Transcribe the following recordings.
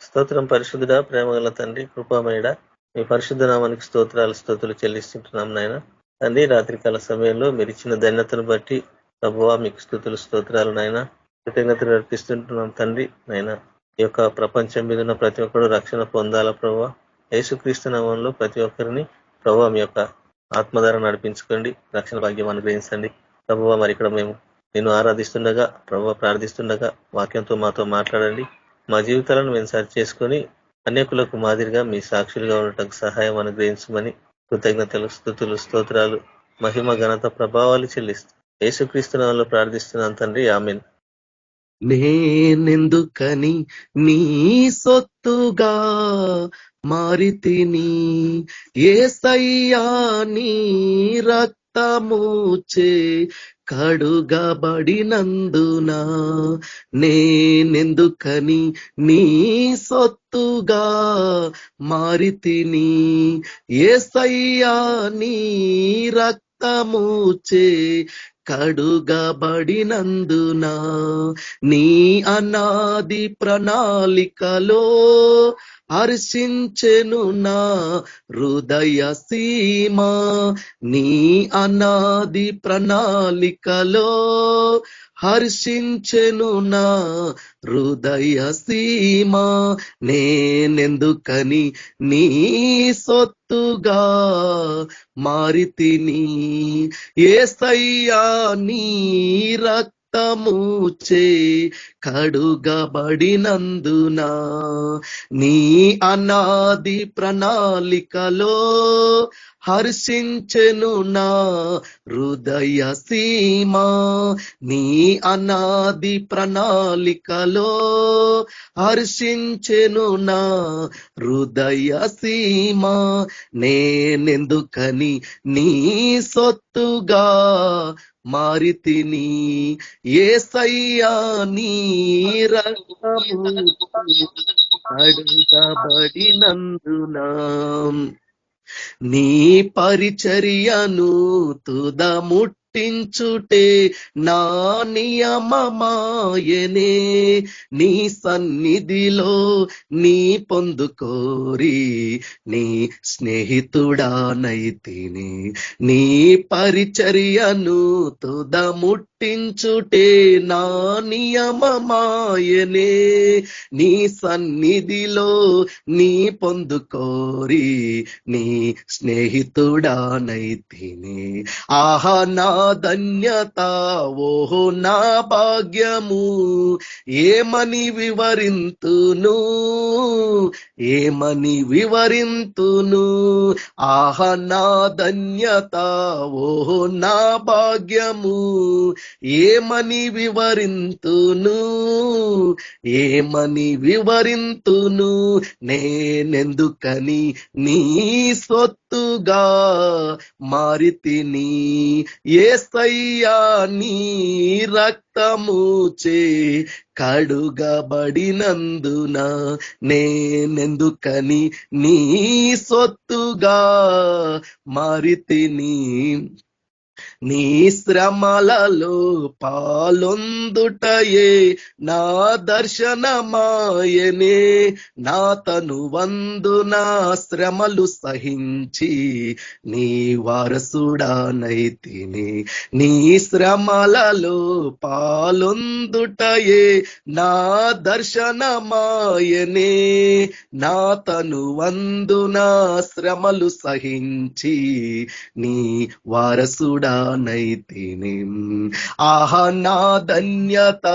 స్తోత్రం పరిశుద్ధుడా, ప్రేమగల తండ్రి, కృపామయుడ, మీ పరిశుద్ధ నామానికి స్తుతులు చెల్లిస్తుంటున్నాం నాయన. తండ్రి, రాత్రికాల సమయంలో మీరు ఇచ్చిన ధన్యతను బట్టి ప్రభువా మీకు స్తోత్రాలు నాయన, కృతజ్ఞతలు అర్పిస్తుంటున్నాం తండ్రి. నాయన, ఈ యొక్క ప్రపంచం మీద ఉన్న ప్రతి ఒక్కరు రక్షణ పొందాలా ప్రభువా. యేసుక్రీస్తు నామంలో ప్రతి ఒక్కరిని ప్రభువా మీ యొక్క ఆత్మధార నడిపించుకోండి, రక్షణ భాగ్యం అనుగ్రహించండి ప్రభువా. మరి ఇక్కడ మేము నేను ఆరాధిస్తుండగా ప్రభువా, ప్రార్థిస్తుండగా వాక్యంతో మాతో మాట్లాడండి. మా జీవితాలను మేము సరి చేసుకుని అనేకులకు మాదిరిగా మీ సాక్షులుగా ఉండటకు సహాయం అనుగ్రహించమని కృతజ్ఞతలు, స్తుతులు, స్తోత్రాలు, మహిమ, ఘనత, ప్రభావాలు చెల్లిస్తూ యేసుక్రీస్తు నామములో ప్రార్థిస్తున్నాను తండ్రి, ఆమేన్. నేనెందుకని నీ సొత్తుగా మారితిని, యేసయ్యా నీ రక్తముచే కడుగబడినందున, నేనెందుకని నీ సొత్తుగా మారితిని, యేసయ్యా నీ రక్తముచే కడుగబడినందున, నీ అనాది ప్రణాళికలో హర్షించెను నా హృదయ సీమ, నీ అనాది ప్రణాళికలో హర్షించెను నా హృదయ సీమ, నేనెందుకని నీ సొత్తుగా మారితిని, యేసయ్యా నీ రక్తముచే కడుగబడినందున, నీ అనాది ప్రణాళికలో హర్షించెను నా హృదయ సీమ, నీ అనాది ప్రణాళికలో హర్షించెను నా హృదయ సీమ, నేనెందుకని నీ సొత్తుగా మారితిని, యేసయ్యా నీ రక్తముచే కడుగబడినందున, నీ పరిచర్యను తుదముట్టించుటే నా నియమమాయనే, నీ సన్నిధిలో నీ పొందుకోరి నీ స్నేహితుడానైతిని, నీ పరిచర్యను తుదముట్టించుటే నా నియమమాయనే, నీ సన్నిధిలో నీ పొందుకోరి నీ స్నేహితుడానైతిని, ఆహా నా ధన్యత, ఓహో నా భాగ్యము, ఏమని వివరింతును, ఏమని వివరింతును, ఆహా నా ధన్యత, ఓహో నా భాగ్యము, ఏమని వివరింతును, ఏమని వివరింతును, నేనెందుకని నీ సొత్తుగా మారితిని, యేసయ్యా నీ రక్తముచే కడుగబడినందున, నేనెందుకని నీ సొత్తుగా మారితిని, నీ శ్రమలలో పాలొందుటయే నా దర్శనమాయనే, నా తనువందున శ్రమలు సహించి నీ వారసుడానైతిని, నీ శ్రమలలో పాలొందుటయే నా దర్శనమాయనే, నా తనువందున శ్రమలు సహించి నీ వారసుడానైతిని, ఆహా నా ధన్యత,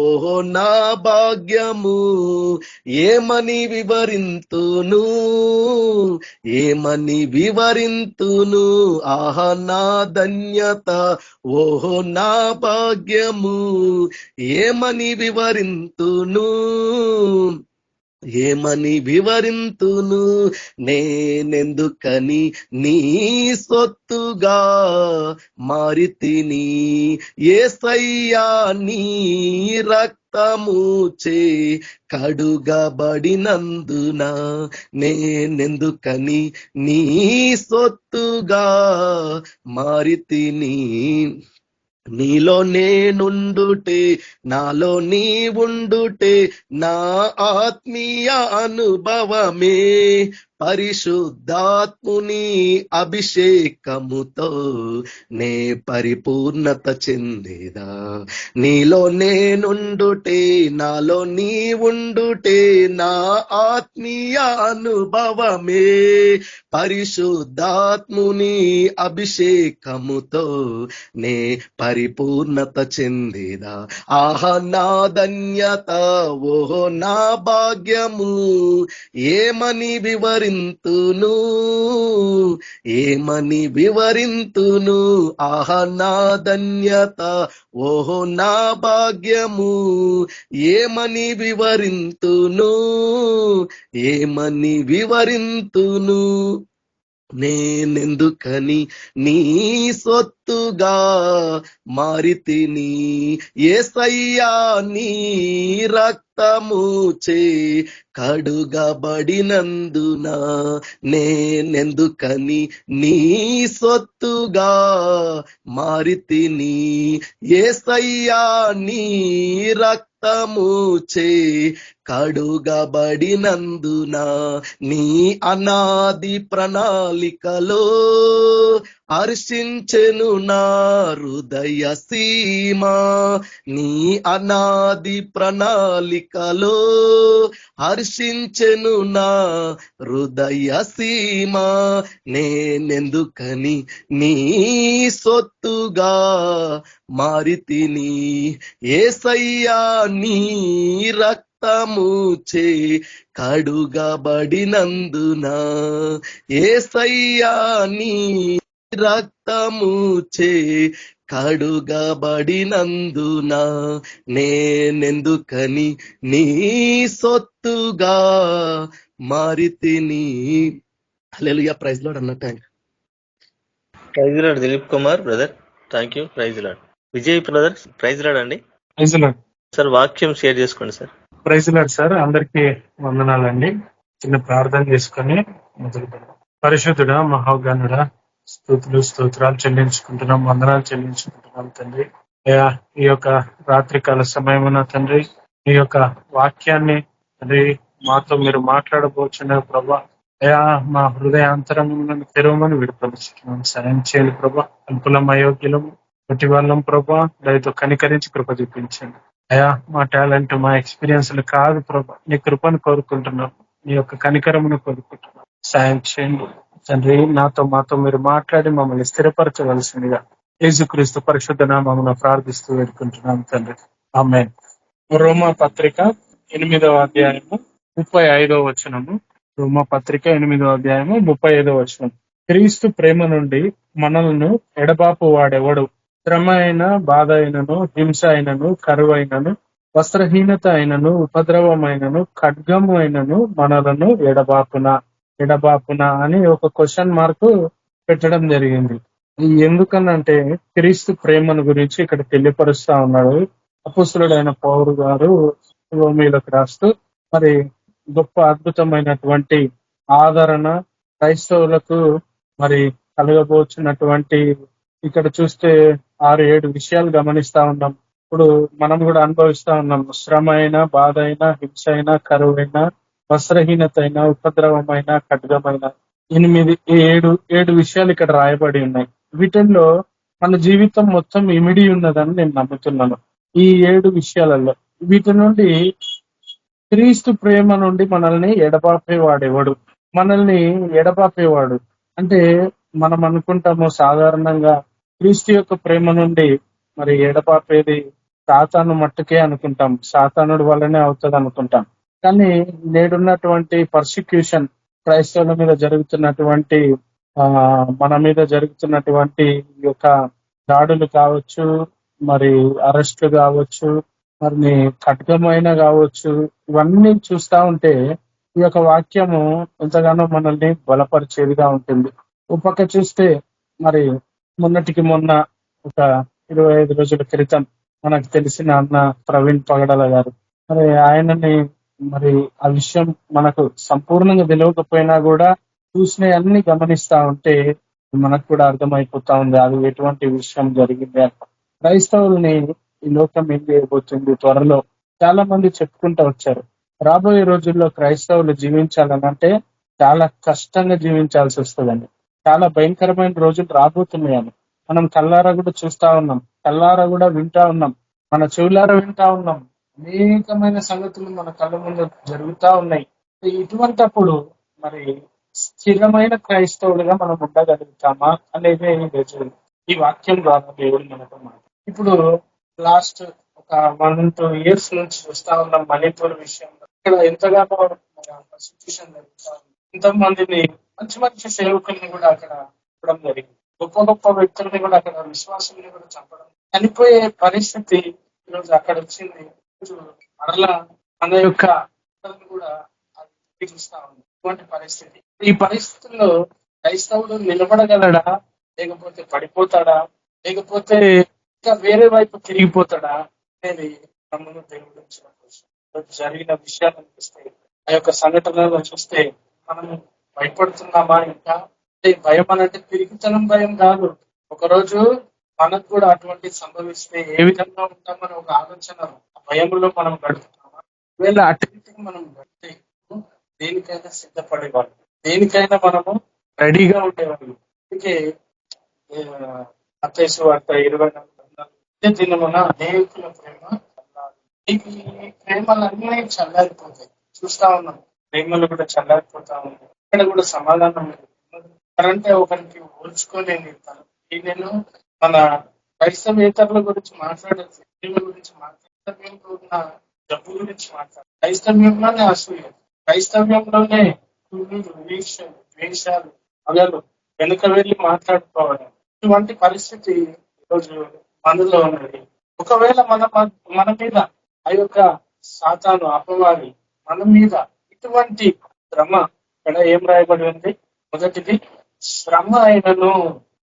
ఓహో నా భాగ్యము, ఏమని వివరింతును, ఏమని వివరింతును, ఆహా నా ధన్యత, ఓహో నా భాగ్యము, ఏమని వివరింతును, ఏమని వివరింతును, నేనెందుకని నీ సొత్తుగా మారితిని, యేసయ్యా నీ రక్తముచే కడుగబడినందున, నేనెందుకని నీ సొత్తుగా మారితిని, నీలో నేనుండుటే నాలో నీ ఉండుటే నా ఆత్మీయ అనుభవమే పరిశుద్ధాత్ముని అభిషేకముతో నే పరిపూర్ణత చెందేదా. నీలో నేనుండుటే నాలో నీ ఉండుటే నా ఆత్మీయ అనుభవమే పరిశుద్ధాత్ముని అభిషేకముతో నే పరిపూర్ణత చెందేదా. ఆహా నా ధన్యత ఓహో నా భాగ్యము ఏమని వివరింతును ఏమని వివరింతును. ఆహా నా ధన్యత ఓహో నా భాగ్యము ఏమని వివరింతును ఏమని వివరింతును. నేనెందుకని నీ సొత్తుగా మారితిని యేసయ్యా నీ రక్తము చే కడుగబడినందున. నేనెందుకని నీ సొత్తుగా మారితిని యేసయ్యా నీ రక్తము చే కడుగబడినందున. నీ అనాది ప్రణాళికలో హర్షించెను నా హృదయ సీమ. నీ అనాది ప్రణాళికలో హర్షించెను నా హృదయ సీమ. నేనెందుకని నీ సొత్తుగా మారితిని యేసయ్యా నీ రక్తము చే కడుగబడినందున. యేసయ్యా నీ రక్తము చే కడుగబడినందున. నేనెందుకని నీ సొత్తుగా మారితిని. హల్లెలూయా. ప్రైజ్ లార్డ్ అన్న. Thanks. Praise lord Dilip Kumar brother, thank you. Praise lord Vijay brother, praise lord అండి. ప్రైజ్ లార్డ్ సార్ వాక్యం షేర్ చేసుకోండి సార్. ప్రైజ్ లార్డ్ సార్, అందరికీ వందనాలండి. చిన్న ప్రార్థన చేసుకొని మొదలు పెడదాం. పరిశుద్ధుడా మహాగణుడా, స్తుతులు స్తోత్రాలు చెల్లించుకుంటున్నాం, వందనాలు చెల్లించుకుంటున్నాం తండ్రి. అయ్యా, ఈ యొక్క రాత్రికాల సమయమున తండ్రి ఈ యొక్క వాక్యాన్ని తండ్రి మాతో మీరు మాట్లాడబోచున్నారు ప్రభా. అయ్యా, మా హృదయాంతరములను తెరవమని విడుపరుస్తున్నాం. సాయం చేయాలి ప్రభా. అల్పులం అయోగ్యులము ప్రతి వాళ్ళం ప్రభా, దయతో కనికరించి కృప చూపించండి. అయ్యా, మా టాలెంట్ మా ఎక్స్పీరియన్స్లు కాదు ప్రభా, నీ కృపను కోరుకుంటున్నాం, నీ యొక్క కనికరమును కోరుకుంటున్నాం. సాయం చేయండి తండ్రి. మాతో మీరు మాట్లాడి మమ్మల్ని స్థిరపరచవలసిందిగా యేసుక్రీస్తు పరిశుద్ధ నామమున ప్రార్థిస్తూ వేడుకుంటున్నాం తండ్రి. ఆమేన్. రోమా పత్రిక 8వ అధ్యాయము 35వ వచనము. రోమా పత్రిక 8వ అధ్యాయము 35వ వచనం. క్రీస్తు ప్రేమ నుండి మనల్ని ఎడబాపు వాడెవడు? శ్రమ అయిన, బాధ అయినను, హింస అయినను, కరువు అయినను, వస్త్రహీనత అయినను, ఉపద్రవమైనను, ఖడ్గము అయినను మనలను ఎడబాపున అని ఒక క్వశ్చన్ మార్క్ పెట్టడం జరిగింది. ఎందుకనంటే క్రీస్తు ప్రేమను గురించి ఇక్కడ తెలియపరుస్తా ఉన్నాడు అపోస్తలుడైన పౌలు గారు రోమీయులకు రాస్తూ. మరి గొప్ప అద్భుతమైనటువంటి ఆదరణ క్రైస్తవులకు మరి కలగబోచున్నటువంటి, ఇక్కడ చూస్తే 6-7 విషయాలు గమనిస్తా ఉన్నాం. ఇప్పుడు మనం కూడా అనుభవిస్తా ఉన్నాం. శ్రమ అయినా, బాధ అయినా, హింస అయినా, కరువు అయినా, వస్త్రహీనత అయినా, ఉపద్రవమైన, ఖడ్గమైన, 7 విషయాలు ఇక్కడ రాయబడి ఉన్నాయి. వీటిల్లో మన జీవితం మొత్తం ఇమిడి ఉన్నదని నేను నమ్ముతున్నాను. ఈ 7 విషయాలలో వీటి నుండి క్రీస్తు ప్రేమ నుండి మనల్ని ఎడబాపేవాడెవడు? మనల్ని ఎడబాపేవాడు అంటే మనం అనుకుంటాము సాధారణంగా క్రీస్తు యొక్క ప్రేమ నుండి మరి ఎడబాపేది సాతాను మట్టుకే అనుకుంటాం, సాతానుడి వల్లనే అవుతుంది అనుకుంటాం. కానీ నేడున్నటువంటి పర్సిక్యూషన్, క్రైస్తవుల మీద జరుగుతున్నటువంటి మన మీద జరుగుతున్నటువంటి యొక్క దాడులు కావచ్చు, మరి అరెస్టులు కావచ్చు, మరి ఖడ్గమైన కావచ్చు, ఇవన్నీ చూస్తా ఉంటే ఈ యొక్క వాక్యము ఎంతగానో మనల్ని బలపరిచేదిగా ఉంటుంది. ఒక పక్క చూస్తే మరి మొన్నటికి మొన్న ఒక 25 రోజుల క్రితం మనకు తెలిసిన అన్న ప్రవీణ్ పగడాల గారు, మరి ఆయనని మరి ఆ విషయం మనకు సంపూర్ణంగా తెలియకపోయినా కూడా చూసిన అన్ని గమనిస్తా ఉంటే మనకు కూడా అర్థమైపోతా ఉంది అది ఎటువంటి విషయం జరిగింది అని. క్రైస్తవుల్ని ఈ లోకం ఏం చేయబోతుంది త్వరలో చాలా మంది చెప్పుకుంటూ వచ్చారు. రాబోయే రోజుల్లో క్రైస్తవులు జీవించాలనంటే చాలా కష్టంగా జీవించాల్సి వస్తుందండి. చాలా భయంకరమైన రోజులు రాబోతున్నాయని మనం కల్లారా కూడా చూస్తా ఉన్నాం, కల్లారా కూడా వింటా ఉన్నాం, మన చెవులారా వింటా ఉన్నాం. అనేకమైన సంగతులు మన కళ్ళ ముందు జరుగుతా ఉన్నాయి. ఇటువంటప్పుడు మరి స్థిరమైన క్రైస్తవులుగా మనం ఉండగలుగుతామా అనేది ఈ వాక్యం ద్వారా దేవుడు మనకు ఇప్పుడు లాస్ట్ ఒక 1-2 years నుంచి చూస్తా ఉన్నాం మణిపూర్ విషయంలో. ఇక్కడ ఎంతగానో సిచ్యువేషన్ జరుగుతా ఉంది. ఎంతమందిని మంచి మంచి సేవకుల్ని కూడా అక్కడ చంపడం జరిగింది. గొప్ప గొప్ప వ్యక్తుల్ని కూడా అక్కడ విశ్వాసుల్ని కూడా చంపడం, చనిపోయే పరిస్థితి ఈరోజు అక్కడ వచ్చింది. మరలా మన యొక్క కూడా చూస్తా ఉంది ఇటువంటి పరిస్థితి. ఈ పరిస్థితుల్లో క్రైస్తవుడు నిలబడగలడా, లేకపోతే పడిపోతాడా, లేకపోతే ఇంకా వేరే వైపు తిరిగిపోతాడా అనేది నమ్మను దేవుడు జరిగిన విషయాలు అనిపిస్తే, ఆ యొక్క సంఘటనలో చూస్తే మనం భయపడుతున్నామా? ఇంకా భయం అనంటే తిరిగితనం భయం కాదు. ఒకరోజు మనకు కూడా అటువంటి సంభవిస్తే ఏ విధంగా ఉంటామని ఒక ఆలోచన, భయంలో మనం గడుపుతామా? ఒకవేళ అటెంటింగ్ మనం గడితే దేనికైనా సిద్ధపడేవాళ్ళు, దేనికైనా మనము రెడీగా ఉండేవాళ్ళు. అందుకే మత్తయి సువార్త 24 దినమున అనేకుల ప్రేమ ఈ ప్రేమలన్నీ చల్లారిపోతాయి. చూస్తా ఉన్నాం, ప్రేమలు కూడా చల్లారిపోతా ఉన్నాయి. ఇక్కడ కూడా సమాధానం అంటే ఒకరికి ఓర్చుకోలేని నేను మన క్రైస్తవేతరుల గురించి మాట్లాడచ్చు, ప్రేమ గురించి క్రైస్తవ్యంలో ఉన్న జబ్బు గురించి మాట్లాడాలి. క్రైస్తవ్యంలోనే అసూయ, క్రైస్తవ్యంలోనే ద్వేషాలు, అగలు వెనుక వెళ్ళి మాట్లాడుకోవడం, ఇటువంటి పరిస్థితి ఈరోజు మనలో ఉన్నది. ఒకవేళ మన మీద ఆ యొక్క సాతాను అపవాది మన మీద ఇటువంటి శ్రమ, ఇక్కడ ఏం రాయబడి ఉంది? మొదటిది శ్రమ అయినను,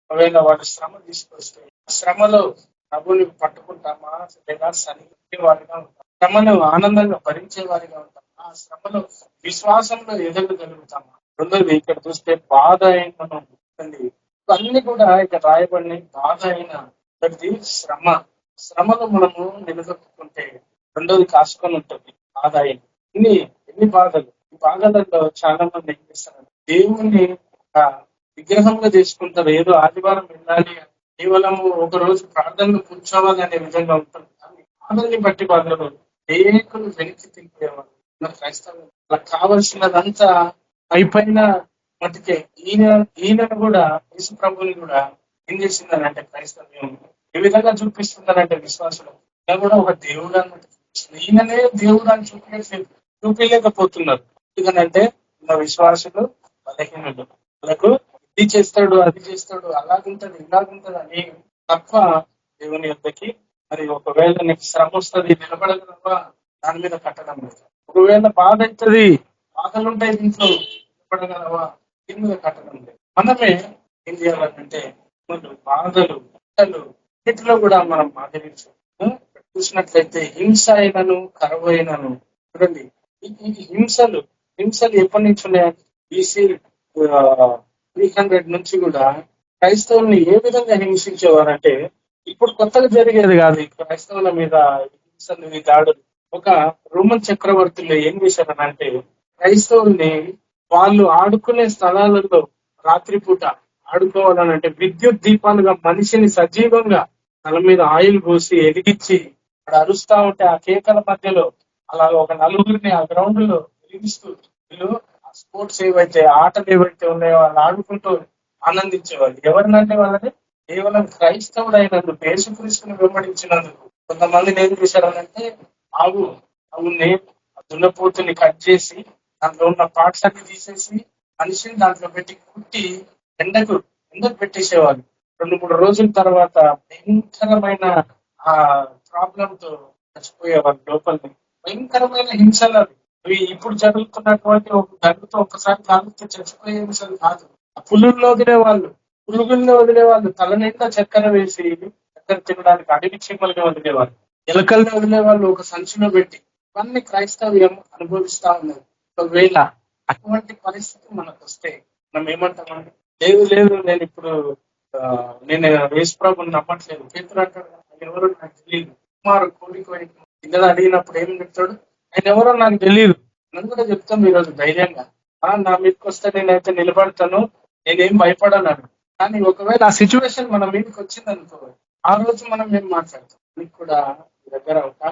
ఒకవేళ వాడు శ్రమ తీసుకొస్తే శ్రమలో ప్రభుని పట్టుకుంటామా, లేదా సరిగే వారిగా ఉంటాం, శ్రమను ఆనందంగా భరించే వారిగా ఉంటాం, ఆ శ్రమలో విశ్వాసంలో ఎదగగలుగుతామా? రెండోది ఇక్కడ చూస్తే బాధ అయినను, అన్ని కూడా ఇక్కడ రాయబడిన బాధ అయిన శ్రమ, శ్రమను మనము నిలదొక్కుంటే రెండోది కాసుకొని ఉంటుంది బాధ అయిన. ఎన్ని బాధలు, ఈ బాధలలో చాలా మంది ఏం చేస్తారు, దేవుణ్ణి విగ్రహంగా చేసుకుంటారు. ఏదో ఆదివారం వెళ్ళాలి, కేవలం ఒక రోజు ప్రార్థనలు కూర్చోవాలి అనే విధంగా ఉంటుంది. బాధల్ని బట్టి బాధలు అనేకులు వెనక్కి తిరిగేవాళ్ళు క్రైస్తవం. అలా కావలసినదంతా అయిపోయిన మటుకే ఈయనను కూడా యేసు ప్రభుని కూడా ఏం చేసిందనంటే క్రైస్తవ్యం ఏ విధంగా చూపిస్తుందనంటే విశ్వాసులు ఇలా కూడా ఒక దేవుడు అన్నట్టు చూపిస్తుంది. ఈయననే దేవుడు అని చూపించలేకపోతున్నారు. ఎందుకంటే మన విశ్వాసులు బలహీనులు, వాళ్ళకు ఇది చేస్తాడు, అది చేస్తాడు, అలాగుంటది, ఇలాగుంటది అని తప్ప దేవుని యొద్దకి మరి ఒకవేళ నీకు శ్రమ వస్తుంది, నిలబడగలవా, దాని మీద కట్టడం లేదు. ఒకవేళ బాధ అవుతుంది, బాధలుంటాయి దీంట్లో, నిలబడగలవా, దీని మీద కట్టడం లేదు. మనమే ఏం చేయాలంటే బాధలు వీటిలో కూడా మనం ఆదరించు చూసినట్లయితే హింస అయినను కరువు అయినను చూడండి. ఈ హింసలు ఎప్పటి నుంచి ఉన్నాయంటే BC 300 నుంచి కూడా క్రైస్తవుల్ని ఏ విధంగా హింసించేవారంటే, ఇప్పుడు కొత్తగా జరిగేది కాదు ఈ క్రైస్తవుల మీద హింసలు, ఈ దాడులు. ఒక రోమన్ చక్రవర్తులు ఏం చేశారనంటే, క్రైస్తవుల్ని వాళ్ళు ఆడుకునే స్థలాలలో రాత్రిపూట ఆడుకోవాలనంటే విద్యుత్ దీపాలుగా మనిషిని సజీవంగా తల మీద ఆయిల్ పోసి ఎదిగించి అక్కడ అరుస్తా ఉంటే ఆ కేకల మధ్యలో అలా ఒక నలుగురిని ఆ గ్రౌండ్ లో వెలిగిస్తూ వీళ్ళు స్పోర్ట్స్ ఏవైతే ఆటలు ఏవైతే ఉన్నాయో వాళ్ళు ఆడుకుంటూ ఆనందించేవాళ్ళు. ఎవరినంటే వాళ్ళని కేవలం క్రైస్తవుడు అయినందుకు, యేసుక్రీస్తుని వెంబడించినందుకు. కొంతమందిని ఏం చేశారనంటే ఆవుని దున్నపోతుని కట్ చేసి దాంట్లో ఉన్న పార్ట్స్ అన్ని తీసేసి మనిషిని దాంట్లో పెట్టి కుట్టి ఎండకు పెట్టేసేవాళ్ళు. 2-3 రోజుల తర్వాత భయంకరమైన ఆ ప్రాబ్లంతో చచ్చిపోయేవాళ్ళు లోపలిని. భయంకరమైన హింసలు అవి ఇప్పుడు జరుగుతున్నటువంటి ఒక గంటతో ఒకసారి కాలుతో చచ్చిపోయే హింసలు కాదు. పులుల్లో వదిలేవాళ్ళు, తల నిండా చక్కెర వేసి చక్కెర తినడానికి అడవి చీమలుగా వదిలేవాళ్ళు, ఎలకల్ని వదిలేవాళ్ళు ఒక సంచిలో పెట్టి. ఇవన్నీ క్రైస్తవ్యం అనుభవిస్తా ఉన్నారు. ఒకవేళ అటువంటి పరిస్థితి మనకు వస్తే మనం ఏమంటామంటే, లేదు నేను ఇప్పుడు నేను యేసు ప్రభుని నమ్మట్లేదు. పేతురు అంటాడు, ఎవరో నాకు తెలియదు. కుమారు కోడికోయి పిల్లలు అడిగినప్పుడు ఏం చెప్తాడు, ఆయన ఎవరో నాకు తెలియదు. నన్ను కూడా చెప్తాం ఈరోజు ధైర్యంగా, నా మీదకి వస్తే నేనైతే నిలబడతాను, నేనేం భయపడన్నాను. కానీ ఒకవేళ ఆ సిచ్యువేషన్ మన మీదకి వచ్చింది అనుకో, ఆ రోజు మనం ఏం మాట్లాడతాం. మీకు కూడా మీ దగ్గర ఒక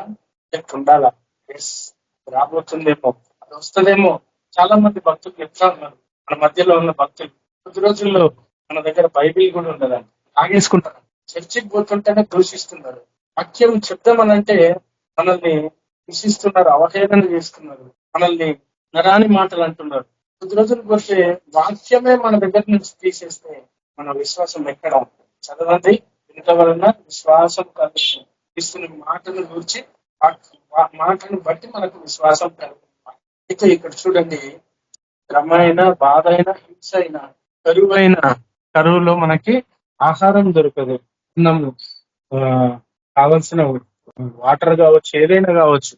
ఎత్తు ఉండాలా, ఎస్ రాబోతుందేమో, అది వస్తుందేమో. చాలా మంది భక్తులు చెప్తా ఉన్నారు, మన మధ్యలో ఉన్న భక్తులు కొద్ది రోజుల్లో మన దగ్గర బైబిల్ కూడా ఉండదండి, ఆగేసుకుంటారు. చర్చికి పోతుంటేనే దూషిస్తున్నారు. వాక్యం చెప్తామనంటే మనల్ని హింసిస్తున్నారు, అవహేళన చేస్తున్నారు, మనల్ని నరాని మాటలు అంటున్నారు. కొద్ది రోజులు పోతే వాక్యమే మన దగ్గర నుంచి తీసేస్తే మన విశ్వాసం ఎక్కడ? చదవండి, ఇంత వలన విశ్వాసం కలుగుతుంది. క్రీస్తుని మాటను గురించి మాటను బట్టి మనకు విశ్వాసం కలుగుతుంది. అయితే ఇక్కడ చూడండి, శ్రమ అయినా, బాధ అయినా, హింస అయినా, కరువులో మనకి ఆహారం దొరకదు, అన్నము కావలసిన వాటర్ కావచ్చు, ఏదైనా కావచ్చు,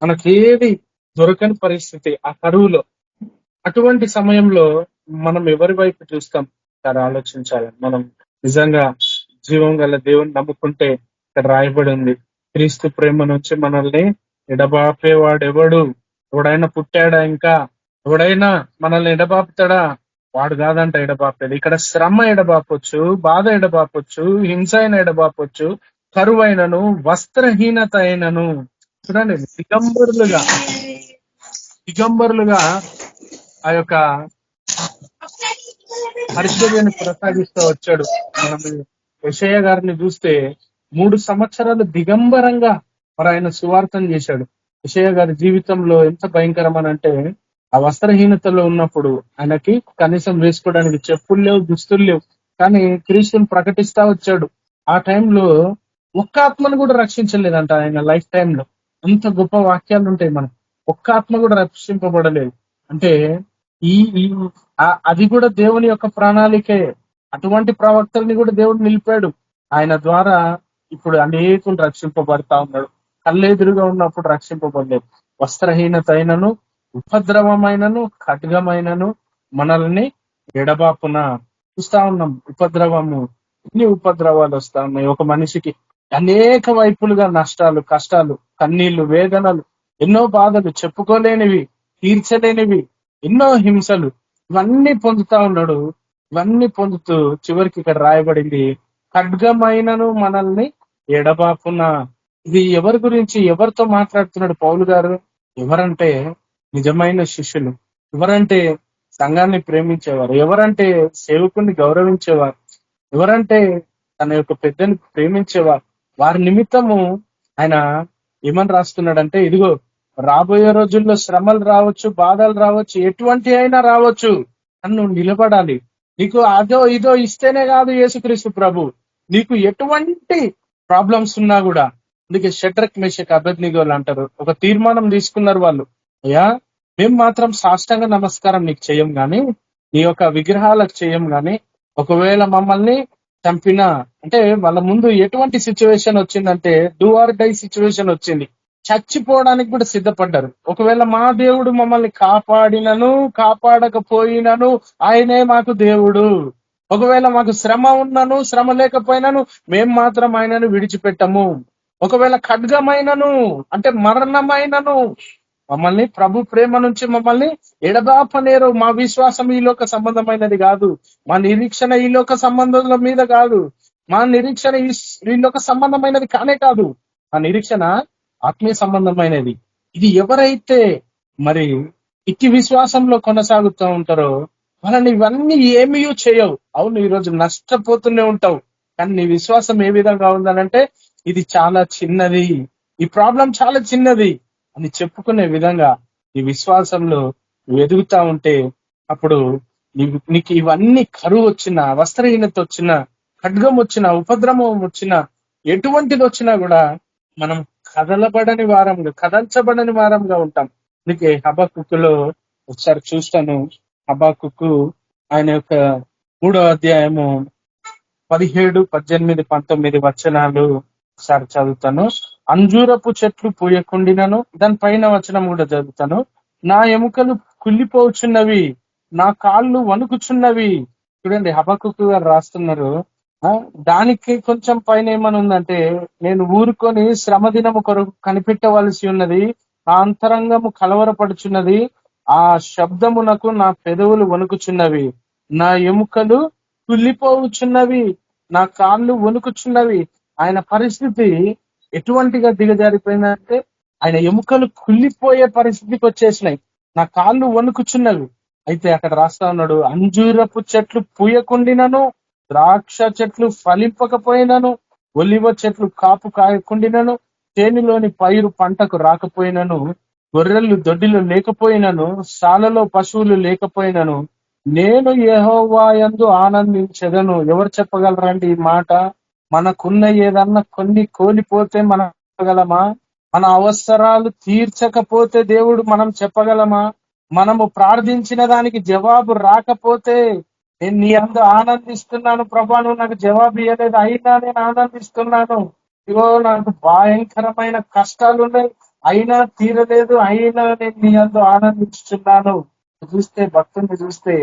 మనకేది దొరకని పరిస్థితి ఆ కరువులో. అటువంటి సమయంలో మనం ఎవరి వైపు చూస్తాం సార్ ఆలోచించాలి. మనం నిజంగా జీవం గల దేవుని నమ్ముకుంటే ఇక్కడ రాయబడి ఉంది, క్రీస్తు ప్రేమ నుంచి మనల్ని ఎడబాపేవాడెవడు? ఎవడైనా పుట్టాడా? ఇంకా ఎవడైనా మనల్ని ఎడబాపుతాడా? వాడు కాదంట ఎడబాపేది. ఇక్కడ శ్రమ ఎడబాపొచ్చు, బాధ ఎడబాపొచ్చు, హింస అయిన ఎడబాపొచ్చు, కరువైనను, వస్త్రహీనత అయినను. చూడండి, దిగంబరులుగా ఆ యొక్క పరిచర్యను కొనసాగిస్తూ వచ్చాడు. మనం యెషయా గారిని చూస్తే 3 సంవత్సరాలు దిగంబరంగా మరి ఆయన సువార్తను చేశాడు. యెషయా గారి జీవితంలో ఎంత భయంకరమనంటే, ఆ వస్త్రహీనతలో ఉన్నప్పుడు ఆయనకి కనీసం వేసుకోవడానికి చెప్పులు లేవు, దుస్తులు లేవు, కానీ క్రీస్తుని ప్రకటిస్తా వచ్చాడు. ఆ టైంలో ఒక్క ఆత్మను కూడా రక్షించలేదంట ఆయన లైఫ్ టైంలో. అంత గొప్ప వాక్యాలు ఉంటాయి మనకు, ఒక్క ఆత్మ కూడా రక్షింపబడలేదు. అంటే అది కూడా దేవుని యొక్క ప్రణాళికే. అటువంటి ప్రవక్తల్ని కూడా దేవుడు నిలిపాడు. ఆయన ద్వారా ఇప్పుడు అనేకులు రక్షింపబడతా ఉన్నాడు. కళ్ళెదురుగా ఉన్నప్పుడు రక్షింపబడలేదు. వస్త్రహీనత అయినను, ఉపద్రవమైనను, ఖడ్గమైనను మనల్ని ఎడబాపున. చూస్తా ఉన్నాం ఉపద్రవము, ఎన్ని ఉపద్రవాలు వస్తా ఉన్నాయి. ఒక మనిషికి అనేక వైపులుగా నష్టాలు, కష్టాలు, కన్నీళ్లు, వేదనలు, ఎన్నో బాధలు, చెప్పుకోలేనివి, తీర్చలేనివి, ఎన్నో హింసలు, ఇవన్నీ పొందుతా ఉన్నాడు. ఇవన్నీ పొందుతూ చివరికి ఇక్కడ రాయబడింది, ఖడ్గమైనను మనల్ని ఎడబాపున. ఇది ఎవరి గురించి, ఎవరితో మాట్లాడుతున్నాడు పౌలు గారు? ఎవరంటే నిజమైన శిష్యులు, ఎవరంటే సంఘాన్ని ప్రేమించేవారు, ఎవరంటే సేవకుని గౌరవించేవారు, ఎవరంటే తన యొక్క పెద్దని ప్రేమించేవారు. వారి నిమిత్తము ఆయన ఏమని రాస్తున్నాడంటే, ఇదిగో రాబోయే రోజుల్లో శ్రమలు రావచ్చు, బాధలు రావచ్చు, ఎటువంటి అయినా రావచ్చు, నన్ను నిలబడాలి. నీకు అదో ఇదో ఇస్తేనే కాదు యేసుక్రీస్తు ప్రభు, నీకు ఎటువంటి ప్రాబ్లమ్స్ ఉన్నా కూడా. అందుకే షడ్రక్, మేషక్, అబేద్నెగోలు అంటారు, ఒక తీర్మానం తీసుకున్నారు వాళ్ళు, అయ్యా మేము మాత్రం సాష్టాంగ నమస్కారం నీకు చేయం గాని, నీ యొక్క విగ్రహాలకు చేయం గాని, ఒకవేళ మమ్మల్ని చంపినా, అంటే వాళ్ళ ముందు ఎటువంటి సిచ్యువేషన్ వచ్చిందంటే డూ ఆర్ డై సిచ్యువేషన్ వచ్చింది, చచ్చిపోవడానికి కూడా సిద్ధపడ్డారు. ఒకవేళ మా దేవుడు మమ్మల్ని కాపాడినను కాపాడకపోయినను ఆయనే మాకు దేవుడు. ఒకవేళ మాకు శ్రమ ఉన్నను శ్రమ లేకపోయినను మేము మాత్రం ఆయనను విడిచిపెట్టము. ఒకవేళ ఖడ్గమైనను అంటే మరణమైనను మమ్మల్ని ప్రభు ప్రేమ నుంచి మమ్మల్ని ఎడబాపనేరు. మా విశ్వాసం ఈ లోక సంబంధమైనది కాదు, మా నిరీక్షణ ఈ లోక సంబంధముల మీద కాదు, మా నిరీక్షణ ఈ లోక సంబంధమైనది కానే కాదు, మా నిరీక్షణ ఆత్మీయ సంబంధమైనది. ఇది ఎవరైతే మరి ఇట్టి విశ్వాసంలో కొనసాగుతూ ఉంటారో వాళ్ళని ఇవన్నీ ఏమీ చేయవు. అవును, ఈరోజు నష్టపోతూనే ఉంటావు, కానీ నీ విశ్వాసం ఏ విధంగా ఉందనంటే ఇది చాలా చిన్నది, ఈ ప్రాబ్లం చాలా చిన్నది అని చెప్పుకునే విధంగా ఈ విశ్వాసంలో నువ్వు ఎదుగుతా ఉంటే అప్పుడు నీకు ఇవన్నీ కరువు వచ్చినా, వస్త్రహీనత వచ్చినా, ఖడ్గం వచ్చినా, ఉపద్రవం వచ్చినా, ఎటువంటిది వచ్చినా కూడా మనం కదల్చబడని వారంగా ఉంటాం. అందుకే హబక్కులో ఒకసారి చూస్తాను, హబక్కుకు ఆయన యొక్క 3వ అధ్యాయము 17, 18, 19 వచనాలు ఒకసారి చదువుతాను. అంజూరపు చెట్లు పూయకుండినను, దాని పైన వచనం కూడా చదువుతాను. నా ఎముకలు కుళ్ళిపోచున్నవి, నా కాళ్ళు వణుకుచున్నవి. చూడండి, హబక్కుకు గారు రాస్తున్నారు, ఆ, దానికి కొంచెం పైన ఏమని ఉందంటే, నేను ఊరుకొని శ్రమ దినము కొరకు కనిపెట్టవలసి ఉన్నది, నా అంతరంగము కలవరపడుచున్నది, ఆ శబ్దమునకు నా పెదవులు వణుకుచున్నవి, నా ఎముకలు కుళ్ళిపోవుచున్నవి, నా కాళ్ళు వణుకుచున్నవి. ఆయన పరిస్థితి ఎటువంటిగా దిగజారిపోయిందంటే, ఆయన ఎముకలు కుళ్ళిపోయే పరిస్థితికి వచ్చేసినాయి, నా కాళ్ళు వణుకుచున్నవి. అయితే అక్కడ రాస్తా ఉన్నాడు, అంజూరపు చెట్లు పూయకుండినను, ద్రాక్ష చెట్లు ఫలింపకపోయినను, ఒలివ చెట్లు కాపు కాయకుండినను, చేనులోని పైరు పంటకు రాకపోయినను, గొర్రెలు దొడ్డిలో లేకపోయినను, శాలలో పశువులు లేకపోయినను, నేను యెహోవా యందు ఆనందించెదను. ఎవరు చెప్పగలరండి ఈ మాట? మనకున్న ఏదన్నా కొన్ని కోల్పోతే మనం చెప్పగలమా? మన అవసరాలు తీర్చకపోతే దేవుడు మనం చెప్పగలమా? మనము ప్రార్థించిన దానికి జవాబు రాకపోతే, నేను నీ అందు ఆనందిస్తున్నాను ప్రభా, నువ్వు నాకు జవాబు ఇవ్వలేదు, అయినా నేను ఆనందిస్తున్నాను. ఇగో నాకు భయంకరమైన కష్టాలు ఉన్నాయి, అయినా తీరలేదు, అయినా నేను నీ అందు ఆనందిస్తున్నాను. చూస్తే భక్తుని చూస్తే,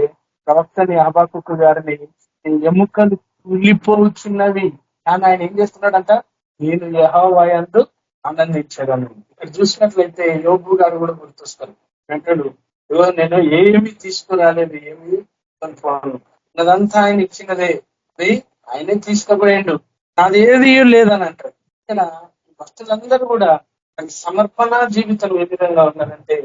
ప్రవక్తని హబక్కూకు గారిని, నీ ఎముకలు కూలిపోవచ్చున్నవి, కానీ ఆయన ఏం చేస్తున్నాడంట? నేను యెహోవా యందు ఆనందించగలను. ఇక్కడ చూసినట్లయితే యోబు గారు కూడా గుర్తొస్తారు. వెంటడు, ఇగో నేను ఏమి తీసుకురాలేదు, ఏమి కొనుక్కోను, ఉన్నదంతా ఆయన ఇచ్చినదే, అది ఆయనే తీసుకుపోయిండు, నాది ఏది లేదని అంటారు. ఇక్కడ భక్తులందరూ కూడా సమర్పణ జీవితం ఏ విధంగా ఉన్నారంటే,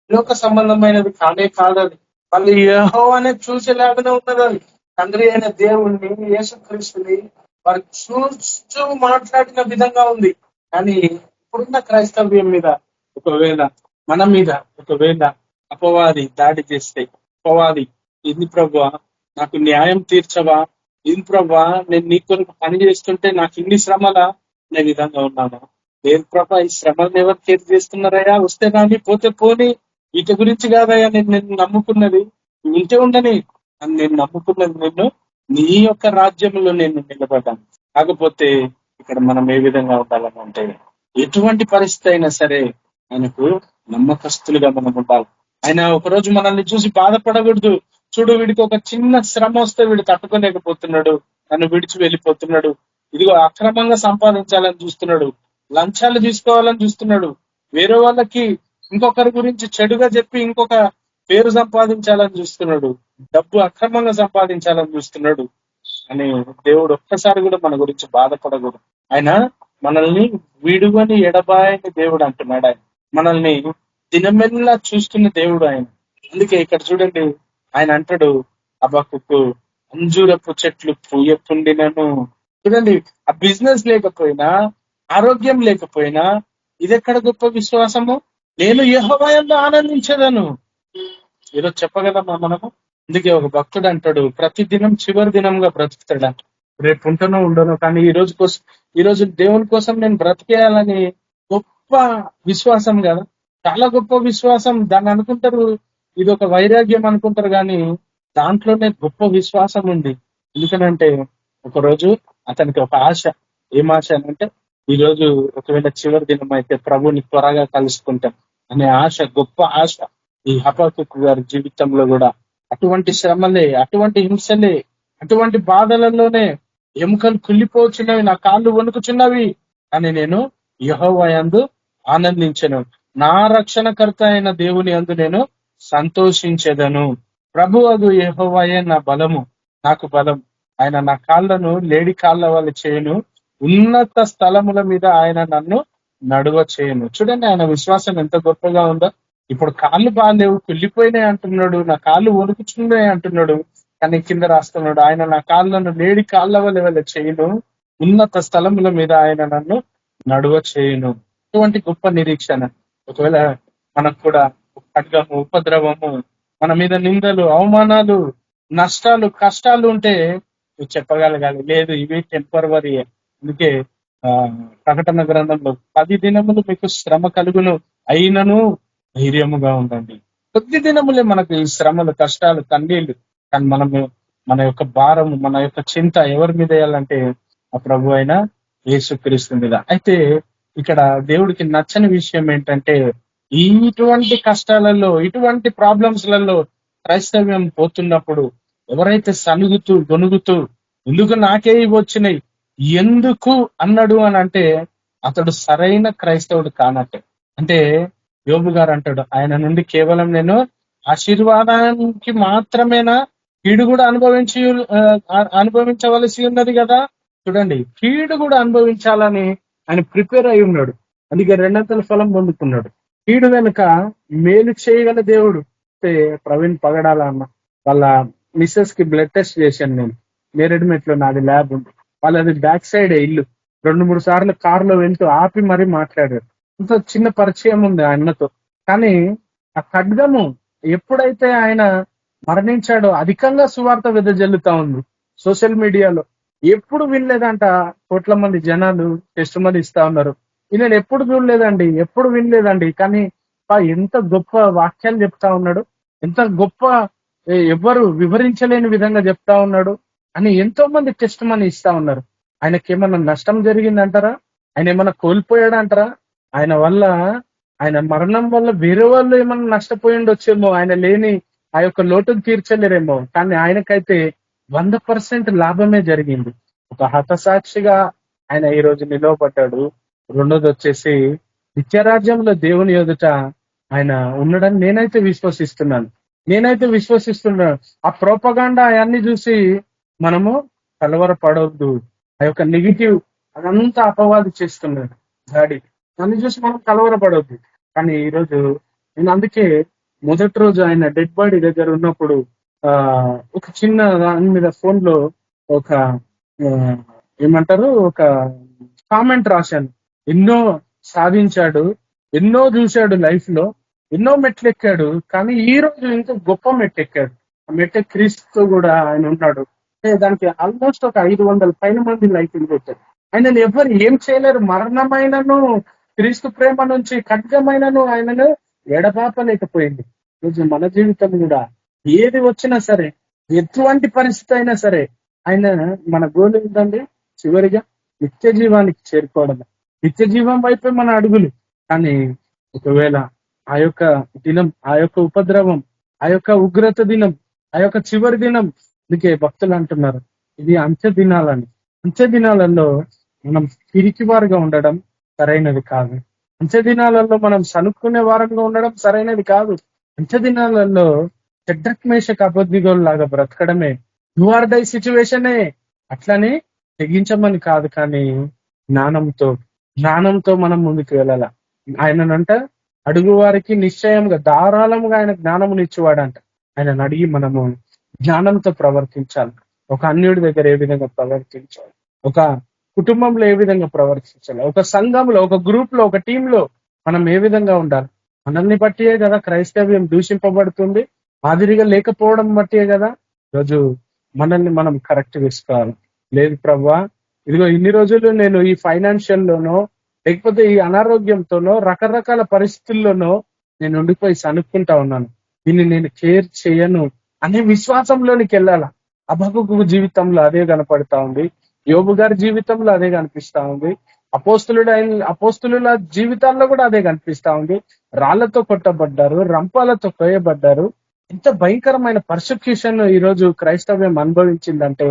లోక సంబంధమైనది కానే కాదది, వాళ్ళు యెహోవానే చూసేలాగానే ఉన్నది. అది తండ్రి అయిన దేవుణ్ణి, యేసుక్రీస్తుని వారు చూస్తూ మాట్లాడిన విధంగా ఉంది. కానీ ఇప్పుడున్న క్రైస్తవ్యం మీద ఒకవేళ, మన మీద ఒకవేళ అపవాది దాడి చేస్తే, అపవాది, ఇది ప్రభువా నాకు న్యాయం తీర్చవా, ఇది ప్రభువా నేను నీ కొరకు పని చేస్తుంటే నాకు ఇన్ని శ్రమలా అనే విధంగా ఉన్నాను. లేదు ప్రభా, ఈ శ్రమలను ఎవరు తీర్చి చేస్తున్నారయ్యా, వస్తే కానీ పోతే పోని, వీటి గురించి కాదయ్యా నేను నమ్ముకున్నది, ఉంటే ఉండని అని నేను నమ్ముకున్నది, నిన్ను నీ యొక్క రాజ్యంలో నేను నిలబడ్డాను. కాకపోతే ఇక్కడ మనం ఏ విధంగా ఉండాలని అంటే, ఎటువంటి పరిస్థితి అయినా సరే ఆయనకు నమ్మకస్తులుగా మనం ఉండాలి. ఆయన ఒకరోజు మనల్ని చూసి బాధపడకూడదు. చూడు, వీడికి ఒక చిన్న శ్రమ వస్తే వీడు తట్టుకోలేకపోతున్నాడు, నన్ను విడిచి వెళ్ళిపోతున్నాడు, ఇదిగో అక్రమంగా సంపాదించాలని చూస్తున్నాడు, లంచాలు తీసుకోవాలని చూస్తున్నాడు, వేరే వాళ్ళకి ఇంకొకరి గురించి చెడుగా చెప్పి ఇంకొక పేరు సంపాదించాలని చూస్తున్నాడు, డబ్బు అక్రమంగా సంపాదించాలని చూస్తున్నాడు అని దేవుడు ఒక్కసారి కూడా మన గురించి బాధపడకూడదు. ఆయన మనల్ని విడువని ఎడబాయని దేవుడు అంటున్నాడు. ఆయన మనల్ని దినమెల్లా చూస్తున్న దేవుడు ఆయన. అందుకే ఇక్కడ చూడండి, ఆయన అంటాడు హబక్కూకు, అంజూరపు చెట్లు పూయకుండినను. చూడండి, ఆ బిజినెస్ లేకపోయినా, ఆరోగ్యం లేకపోయినా, ఇదెక్కడ గొప్ప విశ్వాసము? నేను యెహోవా యందు ఆనందించదను. ఏదో చెప్పగలమా మనము? అందుకే ఒక భక్తుడు అంటాడు, ప్రతి దినం చివరి దినంగా బ్రతుకుతాడంట. రేపు ఉంటనో ఉండనో, కానీ ఈ రోజు దేవుని కోసం నేను బ్రతికేయాలని గొప్ప విశ్వాసం కదా, చాలా గొప్ప విశ్వాసం. దాన్ని అనుకుంటారు ఇది ఒక వైరాగ్యం అనుకుంటారు, కానీ దాంట్లోనే గొప్ప విశ్వాసం ఉంది. ఎందుకనంటే ఒకరోజు అతనికి ఒక ఆశ. ఏం ఆశ అంటే, ఈ రోజు ఒకవేళ చివరి దినం అయితే ప్రభుని త్వరగా కలుసుకుంటాం అనే ఆశ, గొప్ప ఆశ. ఈ హబక్కూకు గారి జీవితంలో కూడా అటువంటి శ్రమలే, అటువంటి హింసలే, అటువంటి బాధలలోనే ఎముకలు కుళ్ళిపోచున్నవి, నా కాళ్ళు వణుకుచున్నవి, అని నేను యెహోవా యందు ఆనందించను, నా రక్షణకర్త అయిన దేవుని యందు నేను సంతోషించెదను. ప్రభువగు యెహోవాయే నా బలము, నాకు బలం, ఆయన నా కాళ్ళను లేడి కాళ్ళ వల్ల చేయను, ఉన్నత స్థలముల మీద ఆయన నన్ను నడువ చేయను. చూడండి ఆయన విశ్వాసం ఎంత గొప్పగా ఉందో. ఇప్పుడు కాళ్ళు బాగాలేవు, కుళ్ళిపోయినాయి అంటున్నాడు, నా కాళ్ళు వణుకుచున్నాయి అంటున్నాడు, కానీ కింద రాస్తున్నాడు, ఆయన నా కాళ్ళను లేడి కాళ్ళ వల్ల చేయను, ఉన్నత స్థలముల మీద ఆయన నన్ను నడువ చేయను. ఇటువంటి గొప్ప నిరీక్షణ. ఒకవేళ మనకు కూడా ఖడ్గము, ఉపద్రవము, మన మీద నిందలు, అవమానాలు, నష్టాలు, కష్టాలు ఉంటే నువ్వు చెప్పగలగాలి, లేదు ఇవి టెంపరవరీ. అందుకే ప్రకటన గ్రంథంలో 10 దినములు మీకు శ్రమ కలుగును, అయినను ధైర్యముగా ఉండండి. కొద్ది దినములే మనకు ఈ శ్రమలు, కష్టాలు, కన్నీళ్లు, కానీ మన యొక్క భారము, మన యొక్క చింత ఎవరి మీద వేయాలంటే ఆ ప్రభు అయిన యేసుక్రీస్తు మీద. అయితే ఇక్కడ దేవుడికి నచ్చని విషయం ఏంటంటే, ఇటువంటి కష్టాలలో, ఇటువంటి ప్రాబ్లమ్స్ లలో క్రైస్తవ్యం పోతున్నప్పుడు ఎవరైతే సనుగుతూ గొనుగుతూ ఎందుకు నాకే ఇవి వచ్చినాయి, ఎందుకు అన్నాడు అని అంటే అతడు సరైన క్రైస్తవుడు కానట్టే. అంటే యోబు గారు అంటాడు, ఆయన నుండి కేవలం నేను ఆశీర్వాదానికి మాత్రమేనా, కీడు కూడా అనుభవించవలసి ఉన్నది కదా. చూడండి, కీడు కూడా అనుభవించాలని ఆయన ప్రిపేర్ అయి ఉన్నాడు. అందుకే రెండంతల ఫలం పొందుకున్నాడు. కీడు వెనుక మేలు చేయగల దేవుడు. ప్రవీణ్ పగడాల అన్న వాళ్ళ మిస్సెస్ కి బ్లడ్ టెస్ట్ చేశాను నేను. నేరెడ్మెట్లో నాది ల్యాబ్ ఉంది. వాళ్ళది బ్యాక్ సైడ్ ఇల్లు. 2-3 సార్లు కారులో వెళ్తూ ఆపి మరీ మాట్లాడారు. ఇంత చిన్న పరిచయం ఉంది ఆయనతో. కానీ ఆ ఖడ్గము ఎప్పుడైతే ఆయన మరణించాడో అధికంగా సువార్త వెదజల్లుతా ఉంది సోషల్ మీడియాలో. ఎప్పుడు వినలేదంట, కోట్ల మంది జనాలు టెస్ట్ మంది ఇస్తా ఉన్నారు. ఈయన ఎప్పుడు చూడలేదండి, ఎప్పుడు వినలేదండి. కానీ ఎంత గొప్ప వాక్యాలు చెప్తా ఉన్నాడు, ఎంత గొప్ప ఎవ్వరు వివరించలేని విధంగా చెప్తా ఉన్నాడు అని ఎంతో మంది టెస్ట్ మనీ ఇస్తా ఉన్నారు. ఆయనకి ఏమన్నా నష్టం జరిగిందంటారా? ఆయన ఏమన్నా కోల్పోయాడంటారా? ఆయన మరణం వల్ల వేరే వాళ్ళు ఏమన్నా నష్టపోయి ఉండొచ్చేమో, ఆయన లేని ఆ యొక్క లోటును తీర్చలేరేమో. కానీ ఆయనకైతే 100% లాభమే జరిగింది. ఒక హతసాక్షిగా ఆయన ఈ రోజు నిలవబడ్డాడు. రెండోది వచ్చేసి నిత్యరాజ్యంలో దేవుని ఎదుట ఆయన ఉండడని నేనైతే విశ్వసిస్తున్నాను. ఆ ప్రోపగాండా అవన్నీ చూసి మనము కలవరపడవద్దు. ఆ యొక్క నెగిటివ్ అదంతా అపవాది చేస్తున్నాడు దాడి, దాన్ని చూసి మనం కలవరపడవద్దు. కానీ ఈరోజు నేను అందుకే మొదటి రోజు ఆయన డెడ్ బాడీ దగ్గర ఉన్నప్పుడు ఒక చిన్న దాని మీద ఫోన్ లో ఒక ఒక కామెంట్ రాశాను. ఎన్నో సాధించాడు, ఎన్నో చూశాడు లైఫ్ లో, ఎన్నో మెట్లెక్కాడు, కానీ ఈ రోజు ఇంకా గొప్ప మెట్టెక్కాడు. ఆ మెట్టె క్రీస్తు కూడా ఆయన ఉన్నాడు. దానికి ఆల్మోస్ట్ ఒక 500 పైన మంది లైఫ్ పెట్టారు. ఆయనను ఎవరు ఏం చేయలేరు. మరణమైనను క్రీస్తు ప్రేమ నుంచి ఖడ్గమైనను ఆయనను ఎడబాపలేకపోయింది. రోజు మన జీవితం కూడా ఏది వచ్చినా సరే, ఎటువంటి పరిస్థితి అయినా సరే, ఆయన మన గోల్ ఏంటండి? చివరిగా నిత్య జీవానికి చేరుకోవడమే. నిత్య జీవం వైపే మన అడుగులు. కానీ ఒకవేళ ఆ యొక్క దినం, ఆ యొక్క ఉపద్రవం, ఆ యొక్క ఉగ్రత దినం, ఆ యొక్క చివరి దినం, అందుకే భక్తులు అంటున్నారు ఇది అంత్య దినాలని. అంత్య దినాలలో మనం పిరికివారుగా ఉండడం సరైనది కాదు. అంత్య దినాలలో మనం సనుక్కునే వారంగా ఉండడం సరైనది కాదు. అంత్య దినాలలో షడ్రక్ మేషక్ అబద్ధిగోల్ లాగా బ్రతకడమే డూ ఆర్ డై సిచ్యువేషనే. అట్లని తెగించమని కాదు, కానీ జ్ఞానంతో మనం ముందుకు వెళ్ళాల. ఆయనంట అడుగు వారికి నిశ్చయంగా ధారాళంగా ఆయన జ్ఞానమునిచ్చేవాడంట. ఆయనను అడిగి మనము జ్ఞానంతో ప్రవర్తించాలి. ఒక అన్యుడి దగ్గర ఏ విధంగా ప్రవర్తించాలి, ఒక కుటుంబంలో ఏ విధంగా ప్రవర్తించాలి, ఒక సంఘంలో, ఒక గ్రూప్ లో, ఒక టీంలో మనం ఏ విధంగా ఉండాలి. మనల్ని బట్టియే కదా క్రైస్తవ్యం దూషింపబడుతుంది. మాదిరిగా లేకపోవడం బట్టియే కదా ఈరోజు మనల్ని మనం కరెక్ట్ చేసుకోవాలి. లేదు ప్రభువా, ఇదిగో ఇన్ని రోజులు నేను ఈ ఫైనాన్షియల్ లోనో లేకపోతే ఈ అనారోగ్యంతోనో రకరకాల పరిస్థితుల్లోనో నేను ఉండిపోయి సనుక్కుంటా ఉన్నాను, దీన్ని నేను కేర్ చేయను అనే విశ్వాసంలోనికి వెళ్ళాల. హబక్కూకు జీవితంలో అదే కనపడతా ఉంది, యోబు గారి జీవితంలో అదే కనిపిస్తా ఉంది, అపోస్తుల జీవితాల్లో కూడా అదే కనిపిస్తా ఉంది. రాళ్లతో కొట్టబడ్డారు, రంపాలతో కోయబడ్డారు. ఎంత భయంకరమైన పర్సిక్యూషన్ ఈ రోజు క్రైస్తవ్యం అనుభవించిందంటే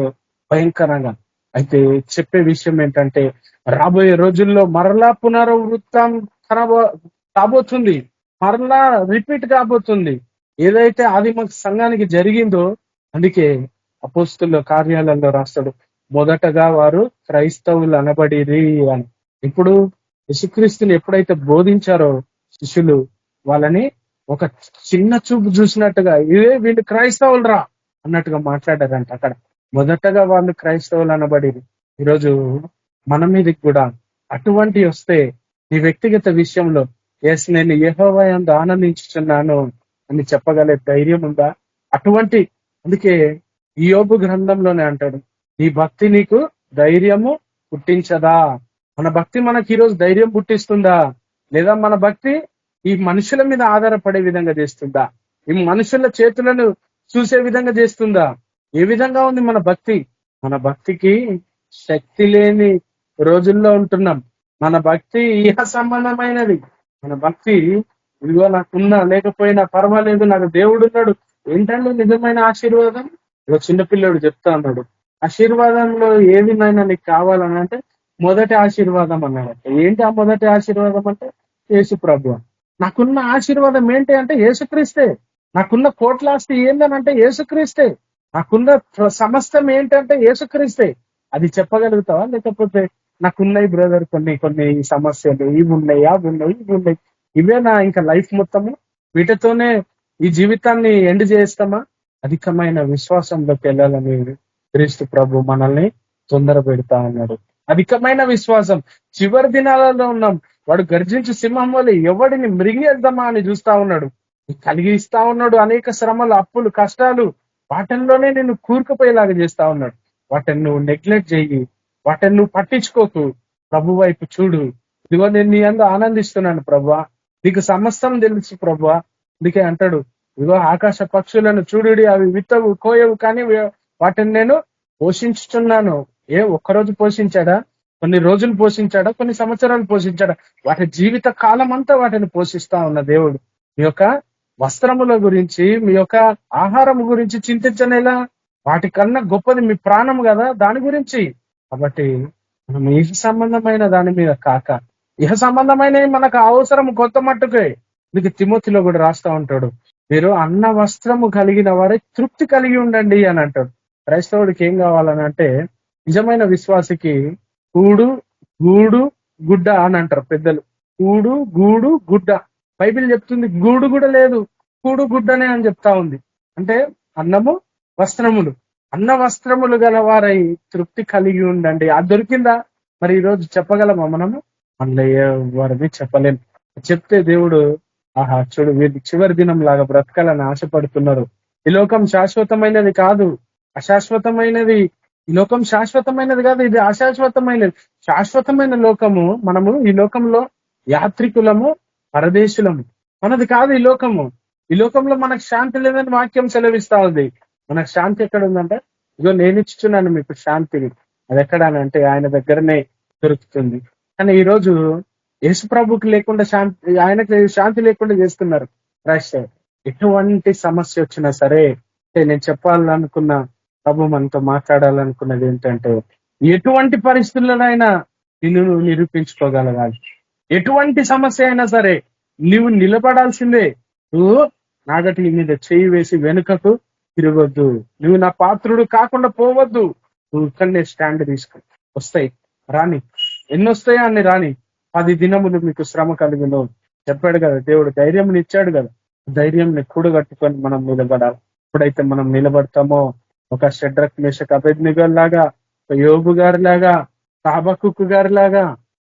భయంకరంగా. అయితే చెప్పే విషయం ఏంటంటే రాబోయే రోజుల్లో మరలా పునరావృతం కాబోతుంది, మరలా రిపీట్ కాబోతుంది. ఏదైతే ఆదిమ సంఘానికి జరిగిందో అందుకే అపోస్తుల కార్యాలలో రాస్తాడు, మొదటగా వారు క్రైస్తవులు అనబడిరి అని. ఇప్పుడు యేసుక్రీస్తుని ఎప్పుడైతే బోధించారో శిష్యులు వాళ్ళని ఒక చిన్న చూపు చూసినట్టుగా, ఇదే వీళ్ళు క్రైస్తవులు రా అన్నట్టుగా మాట్లాడారంట. అక్కడ మొదటగా వాళ్ళు క్రైస్తవులు అనబడిరి. ఈరోజు మన మీదకి కూడా అటువంటి వస్తే నీ వ్యక్తిగత విషయంలో ఎస్ నేను యెహోవా యందు ఆనందించుచున్నాను అని చెప్పగలే ధైర్యం ఉందా? అందుకే ఈ యోబు గ్రంథంలోనే అంటాడు, నీ భక్తి నీకు ధైర్యము పుట్టించదా? మన భక్తి మనకి ఈరోజు ధైర్యం పుట్టిస్తుందా? లేదా మన భక్తి ఈ మనుషుల మీద ఆధారపడే విధంగా చేస్తుందా? ఈ మనుషుల చేతులను చూసే విధంగా చేస్తుందా? ఏ విధంగా ఉంది మన భక్తి? మన భక్తికి శక్తి లేని రోజుల్లో ఉంటున్నాం. మన భక్తి ఇహ సంబంధమైనది. మన భక్తి ఇదిగో నాకున్నా లేకపోయినా పర్వాలేదు, నాకు దేవుడు ఉన్నాడు. ఏంటంటే నిజమైన ఆశీర్వాదం? ఇక చిన్నపిల్లడు చెప్తా ఉన్నాడు, ఆశీర్వాదంలో ఏది నాయన నీకు కావాలని అంటే మొదటి ఆశీర్వాదం అన్నాడు. ఏంటి ఆ మొదటి ఆశీర్వాదం అంటే యేసు ప్రభు. నాకున్న ఆశీర్వాదం ఏంటి అంటే యేసుక్రీస్తే. నాకున్న కోట్లాస్తి ఏందనంటే యేసుక్రీస్తే. నాకున్న సమస్తం ఏంటంటే యేసుక్రీస్తే. అది చెప్పగలుగుతావా? లేకపోతే నాకున్నాయి బ్రదర్ కొన్ని కొన్ని సమస్యలు, ఇవి ఉన్నాయి, అవి ఉన్నాయి, ఇవి ఉన్నాయి, ఇవే నా ఇంకా లైఫ్ మొత్తము, వీటితోనే ఈ జీవితాన్ని ఎండ్ చేస్తామా? అధికమైన విశ్వాసంలోకి వెళ్ళాలని క్రీస్తు ప్రభు మనల్ని తొందర పెడతా ఉన్నాడు. అధికమైన విశ్వాసం. చివరి దినాలలో ఉన్నాం. వాడు గర్జించు సింహం వల్ల ఎవడిని మృంగేద్దామా అని చూస్తా ఉన్నాడు. కలిగిస్తా ఉన్నాడు. అనేక శ్రమలు, అప్పులు, కష్టాలు, వాటిల్లోనే నిన్ను కూరుకుపోయేలాగా చేస్తా ఉన్నాడు. వాటిని నువ్వు నెగ్లెక్ట్ చెయ్యి, వాటిని నువ్వు పట్టించుకోకు. ప్రభు వైపు చూడు. ఇదిగో నేను నీ అందు ఆనందిస్తున్నాను ప్రభువా, నీకు సమస్తం తెలుసు ప్రభువా. అందుకే అంటాడు, ఇదిగో ఆకాశ పక్షులను చూడుడి, అవి విత్తవు కోయవు, కానీ వాటిని నేను పోషించుతున్నాను. ఒక్కరోజు పోషించాడా? కొన్ని రోజులు పోషించాడా? కొన్ని సంవత్సరాలు పోషించాడా? వాటి జీవిత కాలం అంతా వాటిని పోషిస్తా ఉన్న దేవుడు. మీ యొక్క వస్త్రముల గురించి, మీ యొక్క ఆహారం గురించి చింతించనేలా? వాటికన్నా గొప్పది మీ ప్రాణం కదా, దాని గురించి. కాబట్టి మనం ఇహ సంబంధమైన దాని మీద కాక, ఇహ సంబంధమైనవి మనకు అవసరం కొంత మట్టుకే. మీకు తిమోతిలో కూడా రాస్తా ఉంటాడు, మీరు అన్న వస్త్రము కలిగిన వారే తృప్తి కలిగి ఉండండి అని అంటాడు. క్రైస్తవుడికి ఏం కావాలని అంటే, నిజమైన విశ్వాసికి కూడు, గూడు, గుడ్డ అని అంటారు పెద్దలు. కూడు, గూడు, గుడ్డ. బైబిల్ చెప్తుంది గూడు కూడా లేదు, కూడు గుడ్డనే అని చెప్తా ఉంది. అంటే అన్నము, వస్త్రములు. అన్న వస్త్రములు గలవారై తృప్తి కలిగి ఉండండి. అది దొరికిందా? మరి ఈరోజు చెప్పగలమా మనము? అందులో ఎవరిని చెప్పలేము. చెప్తే దేవుడు, ఆహా చూడు వీళ్ళు చివరి దినం లాగా బ్రతకాలని ఆశపడుతున్నారు. ఈ లోకం శాశ్వతమైనది కాదు, అశాశ్వతమైనది. ఈ లోకం శాశ్వతమైనది కాదు, ఇది అశాశ్వతమైనది. శాశ్వతమైన లోకము. మనము ఈ లోకంలో యాత్రికులము, పరదేశులము. మనది కాదు ఈ లోకము. ఈ లోకంలో మనకు శాంతి లేదని వాక్యం సెలవిస్తా ఉంది. మనకు శాంతి ఎక్కడ ఉందంటే, ఇగో నేను ఇచ్చుచున్నాను మీకు శాంతిని. అది ఎక్కడానంటే ఆయన దగ్గరనే దొరుకుతుంది. కానీ ఈ రోజు యేసు ప్రభుకి లేకుండా శాంతి, ఆయనకి శాంతి లేకుండా చేస్తున్నారు క్రైస్తవులు. ఎటువంటి సమస్య వచ్చినా సరే, నేను చెప్పాలనుకున్న, ప్రభు మనతో మాట్లాడాలనుకున్నది ఏంటంటే, ఎటువంటి పరిస్థితుల్లోనైనా నిన్ను నిరూపించుకోగలగాలి. ఎటువంటి సమస్య అయినా సరే నువ్వు నిలబడాల్సిందే. నువ్వు నాగటి మీద చేయి వేసి వెనుకకు తిరగొద్దు. నువ్వు నా పాత్రుడు కాకుండా పోవద్దు. నువ్వు ఇక్కడనే స్టాండ్ తీసుకో. వస్తాయి, రాని. ఎన్నొస్తాయా అన్ని రాని. 10 దినములు మీకు శ్రమ కలిగిన చెప్పాడు కదా దేవుడు. ధైర్యం ఇచ్చాడు కదా. ధైర్యంని కూడగట్టుకొని మనం నిలబడాలి. ఎప్పుడైతే మనం నిలబడతామో, ఒక షడ్రక్, మేషక్, అబేద్నెగో లాగా, ఒక యోబు గారి లాగా, హబక్కూకు గారి లాగా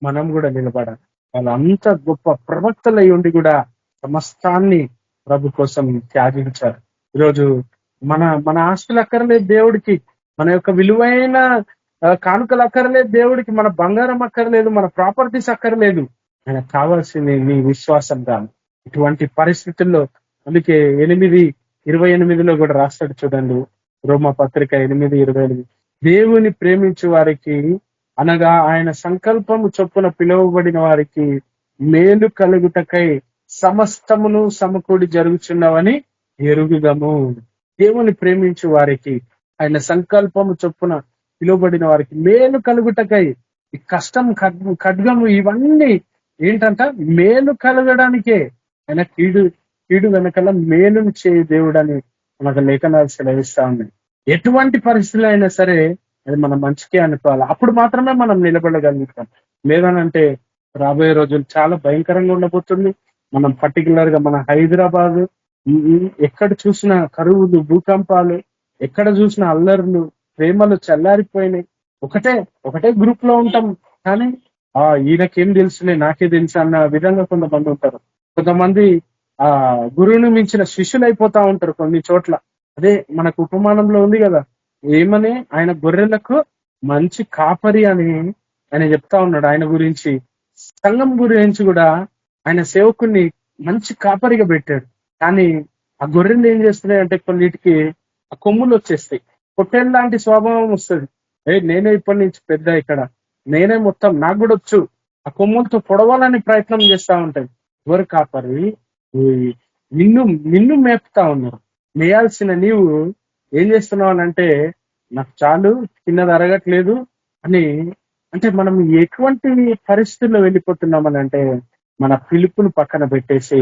మనం కూడా నిలబడాలి. వాళ్ళంత గొప్ప ప్రవక్తలై ఉండి కూడా సమస్తాన్ని ప్రభు కోసం త్యాగించారు. ఈరోజు మన ఆస్తులు అక్కర్లేదు దేవుడికి, మన యొక్క విలువైన కానుకలు అక్కర్లేదు దేవుడికి, మన బంగారం అక్కర్లేదు, మన ప్రాపర్టీస్ అక్కర్లేదు. ఆయనకు కావాల్సింది నీ విశ్వాసం కాదు. ఇటువంటి పరిస్థితుల్లో అందుకే 8:28 కూడా రాస్తాడు చూడండి, రోమా పత్రిక 8:28. దేవుని ప్రేమించే వారికి, అనగా ఆయన సంకల్పము చొప్పున పిలువబడిన వారికి మేలు కలుగుటకై సమస్తమును సమకూడి జరుగుచున్నవని ఎరుగుదము. దేవుని ప్రేమించు వారికి, ఆయన సంకల్పము చొప్పున పిలువబడిన వారికి మేలు కలుగుటకై, ఈ కష్టం, ఖడ్గము, ఇవన్నీ ఏంటంట మేలు కలగడానికే. ఆయన కీడు వెనకాల మేలును చేయు దేవుడని మనకు లేఖనాలు సెలవిస్తా ఉన్నాయి. ఎటువంటి పరిస్థితులు అయినా సరే అది మన మంచికే అనుకోవాలి. అప్పుడు మాత్రమే మనం నిలబడగలుగుతాం. లేదనంటే రాబోయే రోజులు చాలా భయంకరంగా ఉండబోతుంది. మనం పర్టికులర్ గా మన హైదరాబాద్ ఎక్కడ చూసిన కరువులు, భూకంపాలు, ఎక్కడ చూసిన అల్లర్లు, ప్రేమలు చల్లారిపోయినాయి. ఒకటే గ్రూప్ లో ఉంటాం, కానీ ఈయనకేం తెలుసులే నాకే తెలుసు అన్న విధంగా కొంతమంది ఉంటారు. కొంతమంది గురువుని మించిన శిష్యులు అయిపోతా ఉంటారు కొన్ని చోట్ల. అదే మనకు ఉపమానంలో ఉంది కదా, ఏమని ఆయన గొర్రెలకు మంచి కాపరి అని ఆయన చెప్తా ఉన్నాడు. ఆయన గురించి, సంఘం గురించి కూడా ఆయన సేవకుని మంచి కాపరిగా పెట్టాడు. కానీ ఆ గొర్రెలు ఏం చేస్తున్నాయి అంటే, కొన్నిటికి ఆ కొమ్ములు వచ్చేస్తాయి, పొట్టేళ్ళ లాంటి స్వభావం వస్తుంది. నేనే ఇప్పటి నుంచి పెద్ద, ఇక్కడ నేనే మొత్తం, నాకు కూడా వచ్చు. ఆ కొమ్ములతో పొడవాలని ప్రయత్నం చేస్తా ఉంటాయి. ఎవరు కాపరి? నిన్ను మేపుతా ఉన్నారు. మేయాల్సిన నీవు ఏం చేస్తున్నావు అంటే, నాకు చాలు, చిన్నది అరగట్లేదు అని. అంటే మనం ఎటువంటి పరిస్థితుల్లో వెళ్ళిపోతున్నామని అంటే మన పిలుపును పక్కన పెట్టేసి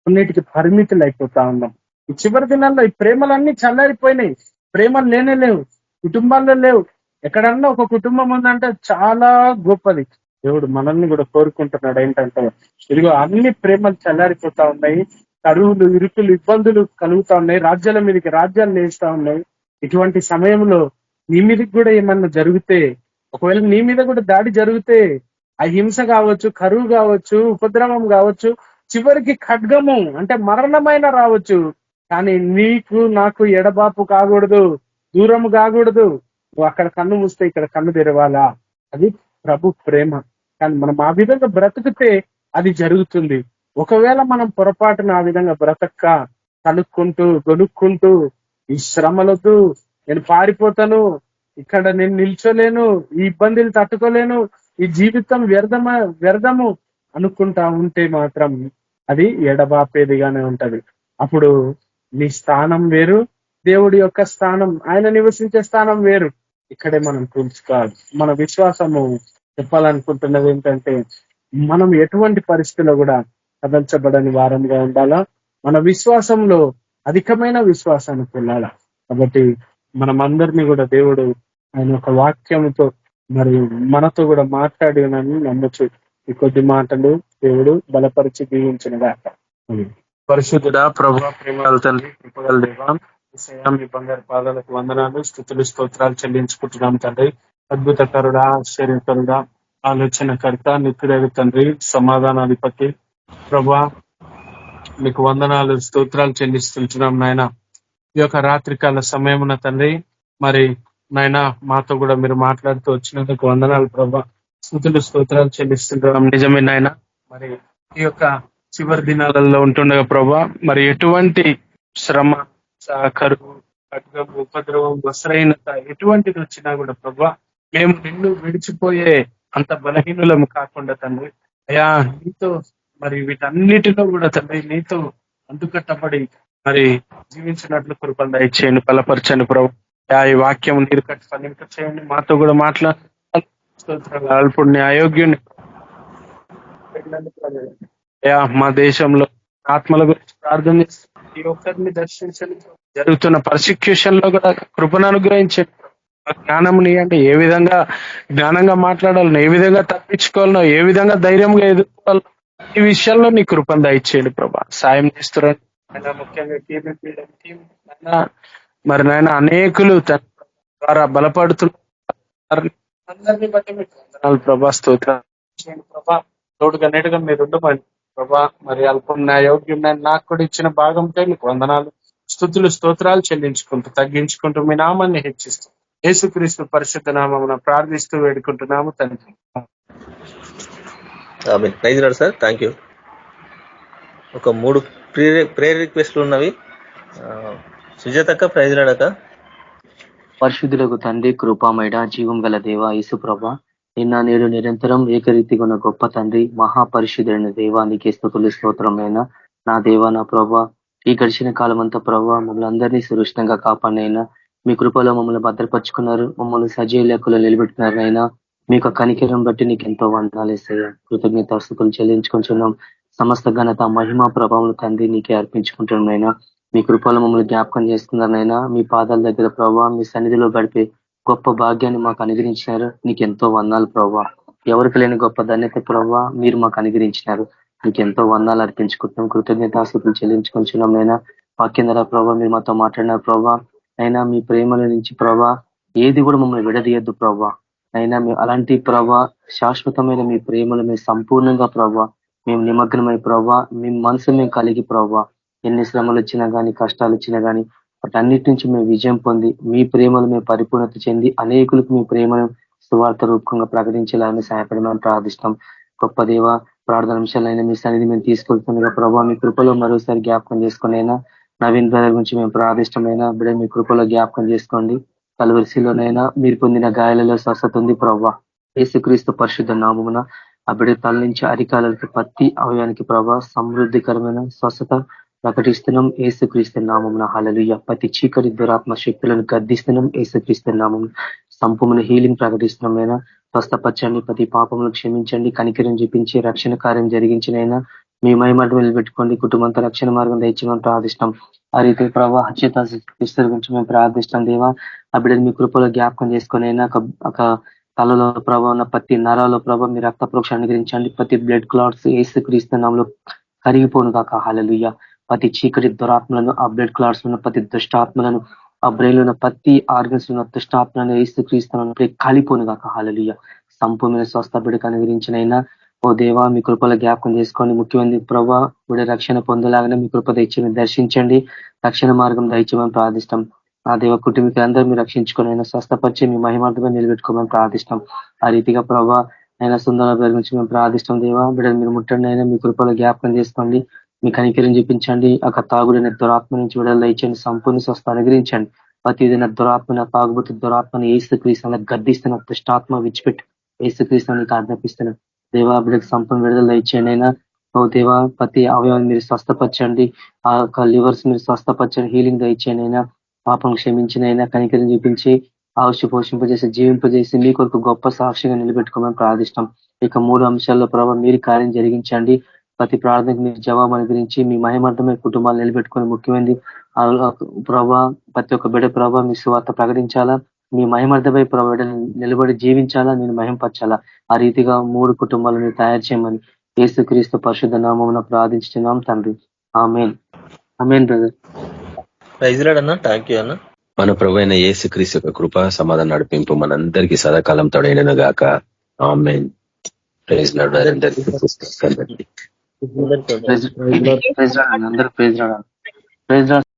కొన్నిటికి పరిమితులు అయిపోతా ఉన్నాం. ఈ చివరి దినాల్లో ఈ ప్రేమలన్నీ చల్లారిపోయినాయి. ప్రేమలు లేనే లేవు, కుటుంబాల్లో లేవు. ఎక్కడన్నా ఒక కుటుంబం ఉందంటే చాలా గొప్పది. దేవుడు మనల్ని కూడా కోరుకుంటున్నాడు ఏంటంటే, ఇదిగో అన్ని ప్రేమలు చల్లారిపోతా ఉన్నాయి, కరువులు, ఇరుకులు, ఇబ్బందులు కలుగుతా ఉన్నాయి, రాజ్యాల మీదకి రాజ్యాలు లేస్తా ఉన్నాయి. ఇటువంటి సమయంలో నీ మీదకి కూడా ఏమన్నా జరిగితే, ఒకవేళ నీ మీద కూడా దాడి జరిగితే, ఆ హింస కావచ్చు, కరువు కావచ్చు, ఉపద్రవం కావచ్చు, చివరికి ఖడ్గము అంటే మరణమైన రావచ్చు. కానీ నీకు నాకు ఎడబాపు కాకూడదు, దూరం కాకూడదు. నువ్వు అక్కడ కన్ను మూస్తే ఇక్కడ కన్ను తెరవాలా. అది ప్రభు ప్రేమ. కానీ మనం ఆ విధంగా బ్రతికితే అది జరుగుతుంది. ఒకవేళ మనం పొరపాటున ఆ విధంగా బ్రతక్క కనుక్కుంటూ గొనుక్కుంటూ ఈ శ్రమలొద్దు, నేను పారిపోతాను, ఇక్కడ నేను నిల్చోలేను, ఈ ఇబ్బందులు తట్టుకోలేను, ఈ జీవితం వ్యర్థము అనుకుంటా ఉంటే మాత్రం అది ఎడబాపేదిగానే ఉంటది. అప్పుడు నీ స్థానం వేరు, దేవుడి యొక్క స్థానం, ఆయన నివసించే స్థానం వేరు. ఇక్కడే మనం కూర్చుకోవాలి. మన విశ్వాసము చెప్పాలనుకుంటున్నది ఏంటంటే, మనం ఎటువంటి పరిస్థితుల్లో కూడా కదల్చబడని వారంగా ఉండాలా. మన విశ్వాసంలో అధికమైన విశ్వాసానికి వెళ్ళాలా. కాబట్టి మనం అందరినీ కూడా దేవుడు ఆయన ఒక వాక్యంతో మరి మనతో కూడా మాట్లాడినని నమ్మచ్చు. ఈ కొద్ది మాటలు దేవుడు బలపరిచి దీవించిన దాకా. పరిశుద్ధుడా, ప్రభువా, ప్రేమగల తండ్రి, కృపగల దేవా, యేసయ్యా, మీ బంగారు పాదాలకు వందనాలు, స్తుతులు, స్తోత్రాలు చెల్లించుకుంటున్నాం తండ్రి. అద్భుతకరుడా, ఆశ్చర్యకరుడా, ఆలోచనకర్త, నిత్యుడైన తండ్రి, సమాధానాధిపతి ప్రభువా, మీకు వందనాలు, స్తోత్రాలు చెల్లిస్తుంటున్నాం నాయన. ఈ యొక్క రాత్రికాల సమయమున తండ్రి, మరి నాయన మాతో కూడా మీరు మాట్లాడుతూ వచ్చినందుకు వందనాలు ప్రభా. స్తుతులు, స్తోత్రాలు చెల్లిస్తుంటున్నాం. నిజమే నాయన, మరి ఈ యొక్క చివరి దినాలలో ఉంటుండగా ప్రభా, మరి ఎటువంటి శ్రమ, కరువు, ఖడ్గం, ఉపద్రవం, వస్త్రహీనత ఎటువంటిది వచ్చినా కూడా ప్రభా, మేము నిన్ను విడిచిపోయే అంత బలహీనులము కాకుండా తండ్రి, అయా నీతో మరి వీటన్నిటిలో కూడా తండ్రి నీతో అంటుకట్టబడి మరి జీవించినట్లు కృపను దయచేయండి, బలపరచండి ప్రభు. ఈ వాక్యం నీరు కట్టి ఫలింప చేయండి, మాతో కూడా మాట్లాడాలి. అల్పుడిని, అయోగ్యుని మా దేశంలో ఆత్మల గురించి ప్రార్థన చేస్తూ ఈ ఒక్కరిని దర్శించండి. జరుగుతున్న పర్సిక్యూషన్ లో కూడా కృపను అనుగ్రహించండి. జ్ఞానం అంటే ఏ విధంగా జ్ఞానంగా మాట్లాడాలనో, ఏ విధంగా తప్పించుకోవాలనో, ఏ విధంగా ధైర్యంగా ఎదుర్కోవాలనో ఈ విషయాల్లో నీ కృపను దయచేయండి ప్రభా. సాయం చేస్తున్నాడు ఆయన, ముఖ్యంగా మరి నాయన అనేకులు తన ద్వారా బలపడుతున్నారు. అందరినీ బట్టి మీకు వందనాలు ప్రభా, స్తోత్రాలు ప్రభా. తోడుగా నేడుగా మీరు ఉండమని ప్రభా, మరి అల్పం నా యోగ్యం నాకు కూడా ఇచ్చిన భాగంతో మీకు వందనాలు, స్తుతులు, స్తోత్రాలు చెల్లించుకుంటూ తగ్గించుకుంటూ మీ నామాన్ని హెచ్చిస్తూ యేసుక్రీస్తు పరిశుద్ధ నామమున ప్రార్థిస్తూ వేడుకుంటున్నాము తండ్రి. Praise lord sir, thank you. ఒక 3 ప్రేయర్ రిక్వెస్ట్లు ఉన్నవి. సుజాతక్క, ప్రైజ్ లార్డ్ అక్క. పరిశుద్ధులకు తండ్రి, కృపామయుడ, జీవం గల దేవ యేసు ప్రభా, నిన్న నేడు నిరంతరం ఏకరీతిగా ఉన్న గొప్ప తండ్రి, మహాపరిశుద్ధుడైన దేవా, నీకే స్తుతులు, స్తోత్రమైన నా దేవా, నా ప్రభా. ఈ గడిచిన కాలం అంతా ప్రభా మమ్మల్ని అందరినీ సురక్షితంగా కాపాడినైనా, మీ కృపలో మమ్మల్ని భద్రపరుచుకున్నారు, మమ్మల్ని సజీవ లెక్కలో నిలబెట్టుకున్నారైనా, మీకు కనికరం బట్టి నీకు ఎంతో వందనాలు ఇస్తాయా. కృతజ్ఞత స్తుతులు చెల్లించుకుంటున్నాం. సమస్త ఘనత, మహిమా, ప్రభావం తండ్రి నీకే అర్పించుకుంటున్నాయినా. మీ కృపలో మమ్మల్ని జ్ఞాపకం చేసుకున్నారైనా, మీ పాదాల దగ్గర ప్రభావ మీ సన్నిధిలో గడిపే గొప్ప భాగ్యాన్ని మాకు అనుగ్రహించినారు. నీకు ఎంతో వందనాలు ప్రభావ. ఎవరికి లేని గొప్ప ధన్యత ప్రభావ మీరు మాకు అనుగ్రహించినారు. నీకు ఎంతో వందనాలు అర్పించుకుంటున్నాం. కృతజ్ఞతాస్తుతులు చెల్లించుకుంటున్నాం అయినా. వాక్యం ద్వారా ప్రభావ మీరు మాతో మాట్లాడినారు ప్రభావ. అయినా మీ ప్రేమల నుంచి ప్రభావ ఏది కూడా మమ్మల్ని విడదీయద్దు ప్రభావ. అయినా అలాంటి ప్రభావ శాశ్వతమైన మీ ప్రేమలు మేము సంపూర్ణంగా ప్రభావ మేము నిమగ్నమై ప్రభావ మీ మనసు మేము కలిగి ప్రభావ ఎన్ని శ్రమలు వచ్చినా గానీ, కష్టాలు వచ్చినా గానీ వాటన్నిటి నుంచి మేము విజయం పొంది మీ ప్రేమలు మేము పరిపూర్ణత చెంది అనేకులకు మీ ప్రేమను సువార్త రూపంగా ప్రకటించాలని సహాయపడమని ప్రార్థిస్తాం. గొప్ప దేవ, ప్రార్థన అంశాలైనా మీ సన్నిధి మేము తీసుకెళ్తుండగా ప్రభావ మీ కృపలో మరోసారి జ్ఞాపకం చేసుకునైనా నవీన్ బ్రదర్ గురించి మేము ప్రార్థిష్టమైనా బిడ్డ మీ కృపలో జ్ఞాపకం చేసుకోండి. కలువరిశిలోనైనా మీరు పొందిన గాయాలలో స్వస్థత ఉంది ప్రభావ. యేసుక్రీస్తు పరిశుద్ధ నామమున ఆ బిడ్డ తల నుంచి అరికాలకి ప్రతి అవయానికి ప్రభావ సమృద్ధికరమైన స్వస్థత ప్రకటిస్తున్నాం యేసుక్రీస్తు నామమున. హల్లెలూయా. ప్రతి చీకటి దురాత్మ శక్తులను గద్దిస్తున్నాం యేసుక్రీస్తు నామమున. సంపూర్ణ హీలింగ్ ప్రకటిస్తున్నాం అయినా. స్వస్థపరచండి, ప్రతి పాపములు క్షమించండి, కనికరం చూపించి రక్షణ కార్యం జరిగించినైనా మీ మహిమను నిలబెట్టుకోండి. కుటుంబంతో రక్షణ మార్గం దయచేయమని ప్రార్థిస్తాం. ఆ రీతి ప్రభావ హత్యత గురించి మేము ప్రార్థిస్తాం దేవా. ఆ బిడ్డలు మీ కృపలో జ్ఞాపకం చేసుకుని అయినా ఒక తలలో ప్రభావ ఉన్న ప్రతి నరాలో ప్రభావ మీ రక్త ప్రోక్ష అనుగ్రహించండి. ప్రతి బ్లడ్ క్లాట్స్ యేసుక్రీస్తు నామములో కరిగిపోను కాక. హల్లెలూయా. ప్రతి చీకటి దురాత్మలను, ఆ బ్లడ్ క్లాట్స్ ఉన్న ప్రతి దుష్టాత్మలను, ఆ బ్రెయిన్ ఉన్న ప్రతి ఆర్గన్స్ ఉన్న దుష్టాత్మలను యేసుక్రీస్తు కాలిపోను కాక. హల్లెలూయా. సంపూర్ణ స్వస్థ బిడ్డకు అనుగ్రహించినైనా ఓ దేవా మీ కృపలో జ్ఞాపకం చేసుకోండి. ముఖ్యమైనది ప్రభావ బిడ్డ రక్షణ పొందలాగానే మీ కృప దయచేసి దర్శించండి, రక్షణ మార్గం దయచేయమని ప్రార్థిస్తాం. ఆ దేవ కుటుంబీకులందరూ మీరు రక్షించుకొని అయినా స్వస్థపరిచి మీ మహిమార్థంగా నిలబెట్టుకోమని ప్రార్థిస్తాం. ఆ రీతిగా ప్రభావ అయినా సుందర గురించి మేము ప్రార్థిస్తాం దేవా. బిడ్డలు మీరు ముట్టండి అయినా మీ కృపలో జ్ఞాపకం చేసుకోండి, మీ కనికరం చూపించండి. ఒక తాగుడిన దురాత్మ నుంచి విడుదల దయచేయండి, సంపూర్ణ స్వస్థ అనుగ్రహించండి. ప్రతిదిన దురాత్మ తాగుబోతు దురాత్మను ఏసుక్రీస్తున్న గద్దిస్తున్న దుష్టాత్మ విడిచిపెట్టి ఏసుక్రీస్తునికి ఆజ్ఞాపిస్తున్నాం దేవా. బిడ్డకు సంపూర్ణ విడుదల దయచేయండి అయినా. ఓ దేవా ప్రతి అవయవాన్ని మీరు స్వస్థపరచండి, ఆ యొక్క లివర్స్ మీరు స్వస్థపరచండి, హీలింగ్ దయచేయండి అయినా. పాపం క్షమించినైనా కనికరం చూపించి ఆవుషి పోషింపజేసి జీవింపజేసి మీ కొరకు గొప్ప సాక్షిగా నిలబెట్టుకోమని ప్రార్థిస్తాం. ఇక 3 అంశాల్లో ప్రభావ మీరు కార్యం జరిగించండి. ప్రతి ప్రార్థనకు మీరు జవాబు అనుగ్రహించి మీ మహిమార్థమైన కుటుంబాలు నిలబెట్టుకొని ముఖ్యమైనది ప్రభావ ప్రతి ఒక్క బిడ్డ ప్రభావ మీ సువార్త ప్రకటించాలా, మీ మహిమార్థమై ప్రభావ నిలబడి జీవించాలా, నేను మహింపరచాలా. ఆ రీతిగా 3 కుటుంబాలను మీరు తయారు చేయమని యేసుక్రీస్తు పరిశుద్ధ నామమున ప్రార్థించుతున్నాం తండ్రి. ఆమేన్. ఆమేన్ బ్రదర్. ప్రైజ్ లార్డ్ అన్న. థ్యాంక్ యూ అన్న. మన ప్రభువైన యేసుక్రీస్తు యొక్క కృప సమాధానం నడిపింపు మనందరికీ సదాకాలం తోడైనను గాక. ఆమేన్. Praise Lord. అందరికీ ప్రైజ్ లార్డ్. అందరూ ప్రైజ్ లార్డ్.